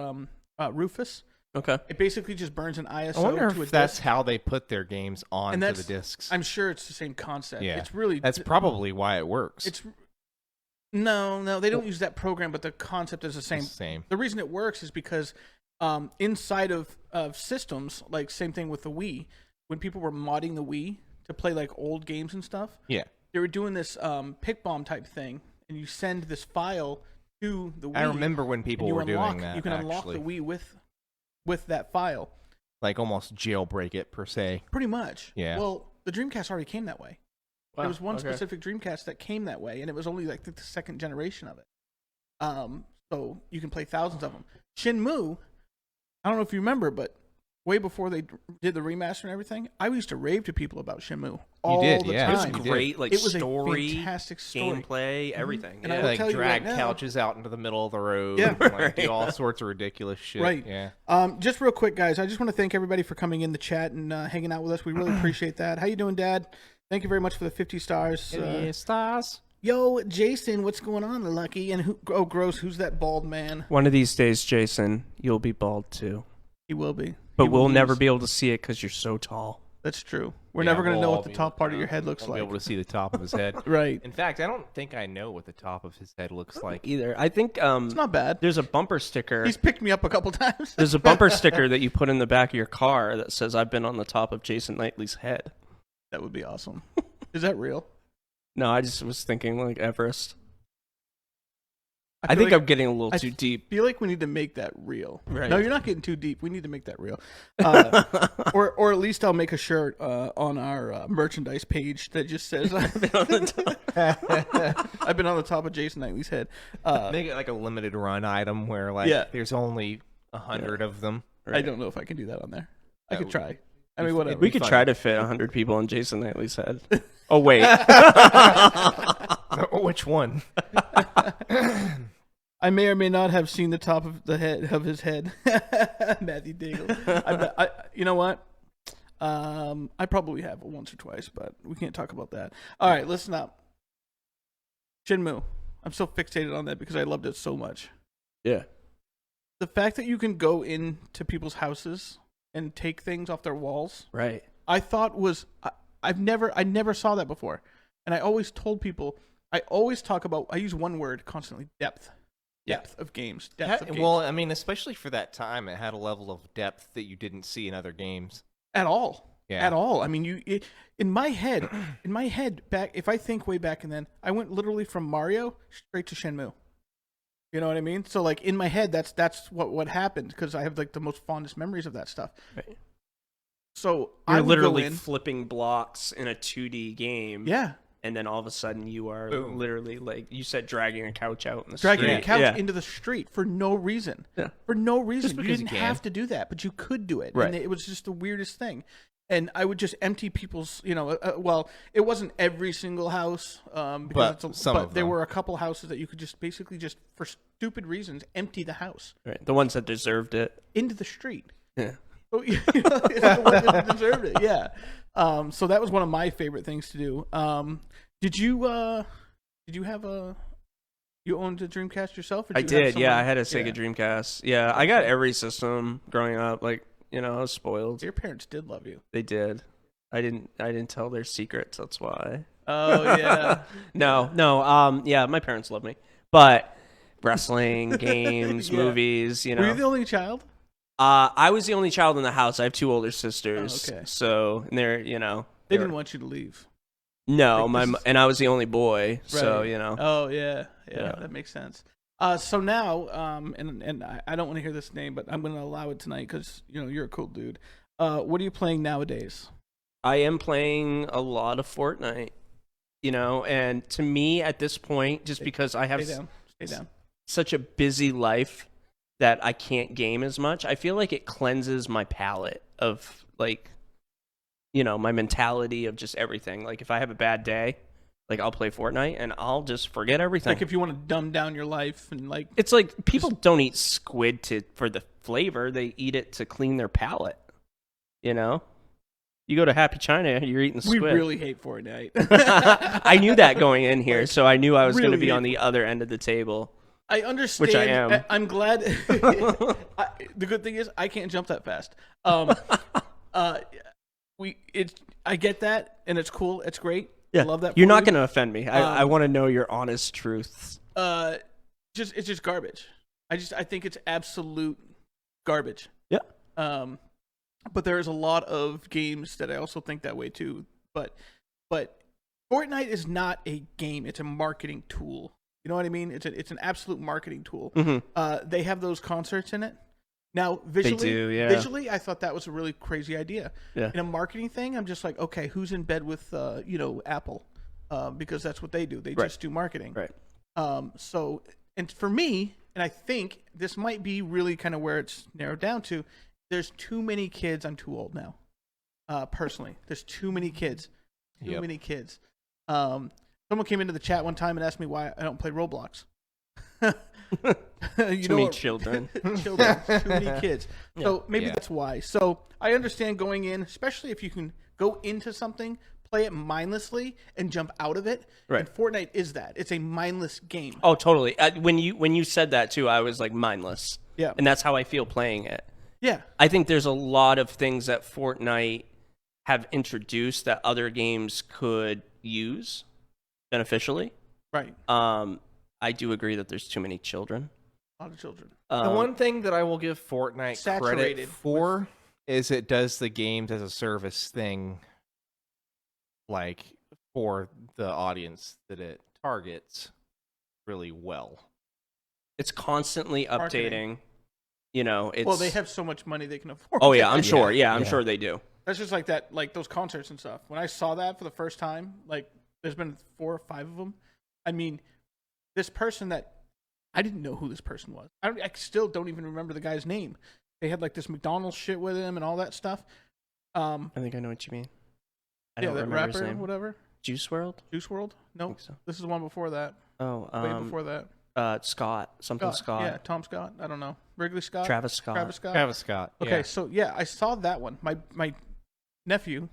S2: Rufus.
S3: Okay.
S2: It basically just burns an ISO
S4: I wonder
S2: to a
S4: if that's
S2: disk.
S4: how they put their games onto
S2: And
S4: the discs.
S2: I'm sure it's the same concept.
S4: Yeah.
S2: It's really
S4: That's probably why it works.
S2: it's No, they don't use that program, but the concept is the same.
S4: Same.
S2: The reason it works is because inside of systems, like same thing with the Wii, when people were modding the Wii to play like old games and stuff,
S4: Yeah.
S2: they were doing this pick bomb type thing, and you send this file to the Wii.
S4: I remember when people were doing that.
S2: You can unlock the Wii with that file.
S4: Like almost jailbreak it per se.
S2: Pretty much.
S4: Yeah.
S2: Well, the Dreamcast already came that way.
S3: Wow,
S2: There was one
S3: okay.
S2: specific Dreamcast that came that way, and it was only like the second generation of it. So you can play thousands of them. Shenmue, I don't know if you remember, but way before they did the remaster and everything, I used to rave to people about Shenmue all
S4: did,
S2: the
S4: yeah.
S3: It was
S2: time.
S4: You
S3: great, like
S2: It was
S3: story,
S2: a fantastic story.
S3: gameplay, everything.
S2: And I
S3: Yeah.
S2: will
S4: Like
S2: tell you
S4: drag
S2: right now-
S4: couches out into the middle of the road.
S2: Yeah.
S4: And, like, do all sorts of ridiculous shit.
S2: Right.
S4: Yeah.
S2: Just real quick, guys, I just want to thank everybody for coming in the chat and hanging out with us. We really appreciate that. How you doing, Dad? Thank you very much for the 50 stars.
S4: Stars.
S2: Yo, Jason, what's going on, Lucky? And Gross, who's that bald man?
S3: One of these days, Jason, you'll be bald too.
S2: He will be.
S3: But
S2: He will
S3: we'll never
S2: lose.
S3: be able to see it because you're so tall.
S2: That's true. We're never going to know what the top part of your head looks
S4: I'll
S2: like.
S4: be able to see the top of his head.
S2: Right.
S4: In fact, I don't think I know what the top of his head looks like.
S3: Either. I think
S2: It's not bad.
S3: there's a bumper sticker.
S2: He's picked me up a couple times.
S3: There's a bumper sticker that you put in the back of your car that says, "I've been on the top of Jason Knightley's head."
S2: That would be awesome. Is that real?
S3: No, I just was thinking like Everest. I
S2: feel
S3: think
S2: like-
S3: I'm getting a little
S2: I
S3: too deep.
S2: feel like we need to make that real.
S3: Right.
S2: No, you're not getting too deep. We need to make that real. Or at least I'll make a shirt on our merchandise page that just says I've been on the top of Jason Knightley's head.
S4: Make it like a limited run item where like
S2: Yeah.
S4: there's only 100 of them.
S2: I don't know if I can do that on there. I could
S4: would-
S2: try. I mean, whatever.
S3: We could try to fit 100 people on Jason Knightley's head. Oh wait,
S4: Which one?
S2: I may or may not have seen the top of the head of his head, Matthew Daigle. You know what? I probably have once or twice, but we can't talk about that. All right, listen up. Shenmue. I'm so fixated on that because I loved it so much.
S3: yeah.
S2: The fact that you can go into people's houses and take things off their walls,
S3: Right.
S2: I thought was I never saw that before, and I always told people. I always talk about. I use one word constantly: depth. Depth of games. Depth of games.
S4: Well, I mean, especially for that time, it had a level of depth that you didn't see in other games.
S2: At all.
S4: Yeah.
S2: At all. I mean, in my head, back. If I think way back and then, I went literally from Mario straight to Shenmue. You know what I mean? So like in my head, that's what happened because I have like the most fondest memories of that stuff.
S3: Right.
S2: So
S3: You're
S2: I would
S3: literally
S2: go in,
S3: flipping blocks in a 2D game.
S2: yeah,
S3: And then all of a sudden you are
S4: Boom.
S3: literally like you said, dragging a couch out in the
S2: dragging
S3: street.
S2: a couch
S3: Yeah.
S2: into the street for no reason.
S3: Yeah.
S2: For no reason. You
S4: because
S2: didn't
S4: you can.
S2: have to do that, but you could do it.
S3: Right.
S2: And it was just the weirdest thing. And I would just empty people's, well, it wasn't every single house, because
S4: But some of
S2: there
S4: them.
S2: were a couple houses that you could just basically just for stupid reasons empty the house
S3: Right. The ones that deserved it.
S2: into the street.
S3: Yeah.
S2: So, the one that deserved it, yeah. So that was one of my favorite things to do. Did you have you owned a Dreamcast yourself? Or
S3: I
S2: did you have
S3: did. Yeah,
S2: someone-
S3: I had a Sega
S2: Yeah.
S3: Dreamcast. Yeah, I got every system growing up. Like, I was spoiled.
S2: Your parents did love you.
S3: They did. I didn't tell their secrets. That's why.
S2: Oh yeah.
S3: No. Yeah, my parents love me, but wrestling, games,
S2: Yeah.
S3: movies.
S2: Were you the only child?
S3: I was the only child in the house. I have two older sisters.
S2: Oh, okay.
S3: So they're
S2: They didn't want you to leave.
S3: No,
S2: Like, this is-
S3: and I was the only boy. So
S2: Right. Oh yeah,
S3: Yeah.
S2: that makes sense. So now, and I don't want to hear this name, but I'm going to allow it tonight because you're a cool dude. What are you playing nowadays?
S3: I am playing a lot of Fortnite. And to me at this point, just because I have
S2: Stay down.
S3: such a busy life that I can't game as much, I feel like it cleanses my palate of like, my mentality of just everything. Like if I have a bad day, like I'll play Fortnite and I'll just forget everything.
S2: Like if you want to dumb down your life and like
S3: It's like people don't eat squid for the flavor; they eat it to clean their palate. You go to Happy China, you're eating
S2: we
S3: squid.
S2: really hate Fortnite.
S3: I knew that going in here, so I knew I was going to
S2: really
S3: be on the other end of the table.
S2: I understand.
S3: Which I am.
S2: I'm glad. The good thing is I can't jump that fast. I get that, and it's cool. It's great.
S3: Yeah.
S2: I love that.
S3: You're
S2: for
S3: not
S2: you.
S3: going to offend me. I want to know your honest truths.
S2: It's just garbage. I think it's absolute garbage.
S3: Yeah.
S2: But there is a lot of games that I also think that way too. But Fortnite is not a game; it's a marketing tool. You know what I mean? It's an absolute marketing tool.
S3: Mm-hmm.
S2: They have those concerts in it. Now visually, I thought that was a really crazy idea.
S3: Yeah.
S2: In a marketing thing, I'm just like, okay, who's in bed with Apple? Because that's what they do. They just do marketing.
S3: Right.
S2: So, and for me, and I think this might be really kind of where it's narrowed down to, there's too many kids. I'm too old now. Personally, there's too many kids. Too many kids. Someone came into the chat one time and asked me why I don't play Roblox.
S3: Too many children.
S2: Too many kids. Yeah. So maybe that's why. So I understand going in, especially if you can go into something, play it mindlessly, and jump out of it.
S3: Right.
S2: And Fortnite is that. It's a mindless game.
S3: Oh, totally. When you said that too, I was like mindless.
S2: Yeah.
S3: And that's how I feel playing it.
S2: Yeah.
S3: I think there's a lot of things that Fortnite have introduced that other games could use beneficially.
S2: Right.
S3: I do agree that there's too many children.
S2: A lot of children.
S4: The one thing that I will give Fortnite credit for is it does the games as a service thing, like for the audience that it targets, really well.
S3: It's constantly updating. You know, it's...
S2: Well, they have so much money they can afford.
S3: Oh yeah, I'm sure. Yeah, I'm sure they do.
S2: That's just like that, like those concerts and stuff. When I saw that for the first time, like there's been 4 or 5 of them. I mean, this person that I didn't know who this person was. I still don't even remember the guy's name. They had like this McDonald's shit with him and all that stuff.
S3: I think I know what you mean. I don't
S2: that
S3: remember
S2: rapper,
S3: his name.
S2: Whatever.
S3: Juice WRLD?
S2: Juice WRLD? No,
S3: think so.
S2: This is one before that.
S3: Oh,
S2: way before that.
S3: Scott. Scott.
S2: Yeah, Tom Scott. I don't know. Wrigley Scott.
S3: Travis Scott.
S4: Travis Scott.
S2: Okay,
S4: yeah.
S2: so yeah, I saw that one. My nephew,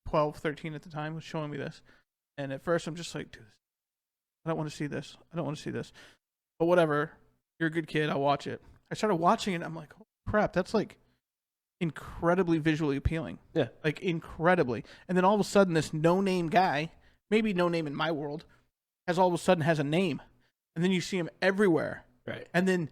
S2: 12, 13 at the time, was showing me this, and at first I'm just like, dude, I don't want to see this. I don't want to see this. But whatever. You're a good kid. I'll watch it. I started watching it. And I'm like, oh, crap, that's like incredibly visually appealing.
S3: Yeah.
S2: Like incredibly. And then all of a sudden, this no-name guy, maybe no name in my world, all of a sudden has a name. And then you see him everywhere.
S3: Right.
S2: And then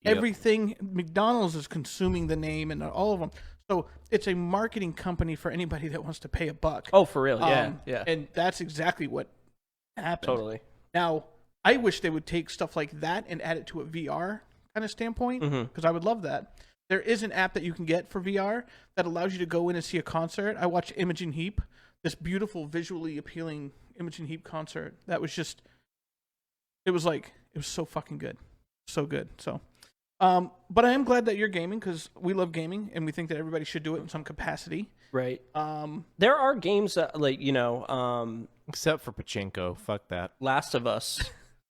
S2: everything, McDonald's is consuming the name and all of them. So it's a marketing company for anybody that wants to pay a buck.
S3: Oh, for real? Yeah.
S2: And that's exactly what happened.
S3: Totally.
S2: Now, I wish they would take stuff like that and add it to a VR kind of standpoint, because I would love that. There is an app that you can get for VR that allows you to go in and see a concert. I watched Imogen Heap, this beautiful, visually appealing Imogen Heap concert. That was just, it was so fucking good. So good. So, but I am glad that you're gaming, because we love gaming and we think that everybody should do it in some capacity.
S3: Right. There are games that, like,
S4: except for Pachinko. Fuck that.
S3: Last of Us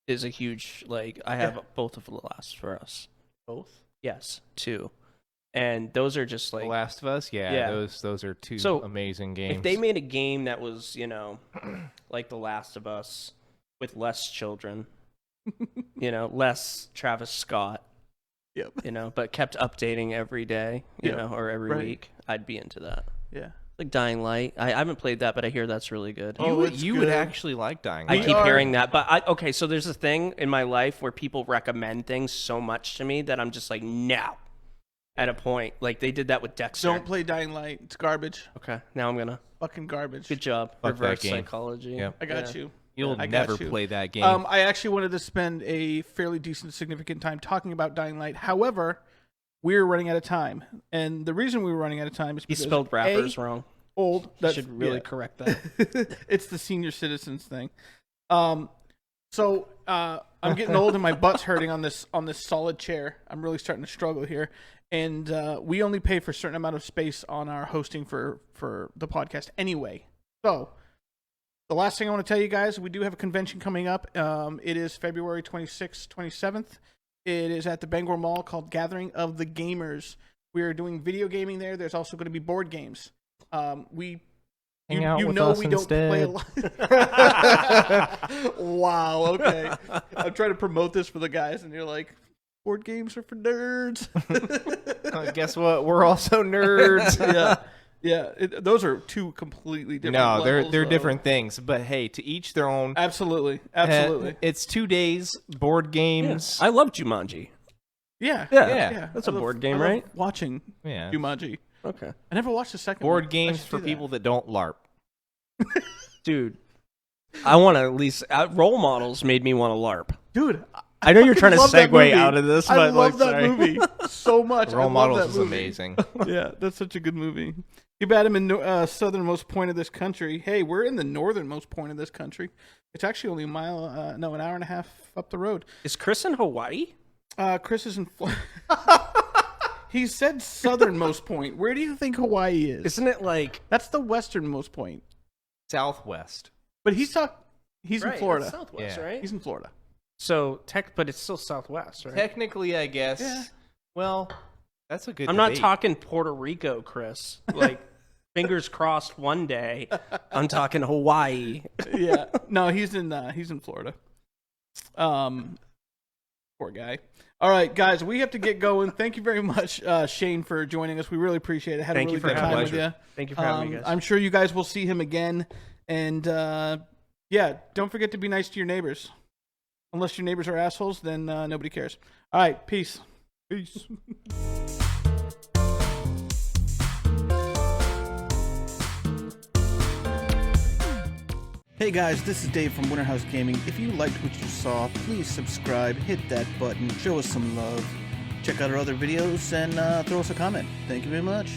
S3: is a huge, like, I have both of The Last for Us.
S2: Both?
S3: Yes, 2. And those are just like
S4: The Last of Us. Yeah. Those are 2 amazing games.
S3: If they made a game that was, like The Last of Us with less children, less Travis Scott, but kept updating every day, or every week, I'd be into that.
S2: Yeah.
S3: Like Dying Light. I haven't played that, but I hear that's really good.
S4: You would actually like Dying Light.
S3: I keep hearing that, but okay, so there's a thing in my life where people recommend things so much to me that I'm just like, no. At a point, like they did that with Dexter.
S2: Don't play Dying Light. It's garbage.
S3: Okay, now I'm gonna.
S2: Fucking garbage.
S3: Good job.
S4: Fuck
S3: Reverse
S4: that game.
S3: psychology.
S4: Yep.
S2: I got you.
S4: You'll never play that game.
S2: I actually wanted to spend a fairly decent, significant time talking about Dying Light. However, we're running out of time, and the reason we were running out of time is because
S3: he spelled rappers wrong.
S2: Old.
S3: You should really correct that.
S2: It's the senior citizens thing. So I'm getting old and my butt's hurting on this solid chair. I'm really starting to struggle here, and we only pay for a certain amount of space on our hosting for the podcast anyway. So the last thing I want to tell you guys, we do have a convention coming up. It is February 26th, 27th. It is at the Bangor Mall called Gathering of the Gamers. We are doing video gaming there. There's also going to be board games. We don't play a lot. Wow, okay. I'm trying to promote this for the guys, and you're like, board games are for nerds.
S4: Guess what? We're also nerds.
S2: Yeah. Yeah, those are two completely different.
S4: No, they're
S2: levels
S4: different things. But hey, to each their own.
S2: Absolutely.
S4: It's 2 days, board games.
S3: I love Jumanji.
S2: Yeah.
S3: That's a board game,
S2: I love
S3: right?
S2: watching Jumanji.
S3: Okay.
S2: I never watched the second
S4: Board
S2: one.
S4: games for people that don't LARP.
S3: Dude, I want to at least role models made me want to LARP.
S2: Dude,
S3: I know you're trying to
S2: love that
S3: segue
S2: movie.
S3: out of this, but
S2: I love that
S3: sorry.
S2: movie so much.
S4: Role
S2: I love
S4: Models
S2: that
S4: is
S2: movie.
S4: amazing.
S2: Yeah, that's such a good movie. Too bad I'm in southernmost point of this country. Hey, we're in the northernmost point of this country. It's actually only an hour and a half up the road.
S3: Is Chris in Hawaii?
S2: Chris is in Florida. He said southernmost point. Where do you think Hawaii is?
S3: Isn't it like
S2: That's the westernmost point.
S4: Southwest.
S2: But he's in Florida.
S3: that's Southwest,
S4: Yeah.
S3: right?
S2: He's in Florida.
S3: So but it's still Southwest, right?
S4: Technically, I guess.
S2: Yeah.
S4: Well, that's a good
S3: I'm not
S4: debate.
S3: talking Puerto Rico, Chris. Like, fingers crossed one day. I'm talking Hawaii.
S2: Yeah. No, he's in Florida. Poor guy. All right, guys, we have to get going. Thank you very much, Shane, for joining us. We really appreciate it. Had
S3: Thank
S2: a
S3: you
S2: really
S3: for
S2: good time
S3: having
S2: with you.
S3: Thank you for having me, guys.
S2: I'm sure you guys will see him again. And yeah, don't forget to be nice to your neighbors. Unless your neighbors are assholes, then nobody cares. All right, peace. Peace. Hey guys, this is Dave from Winterhouse Gaming. If you liked what you saw, please subscribe, hit that button, show us some love, check out our other videos, and throw us a comment. Thank you very much.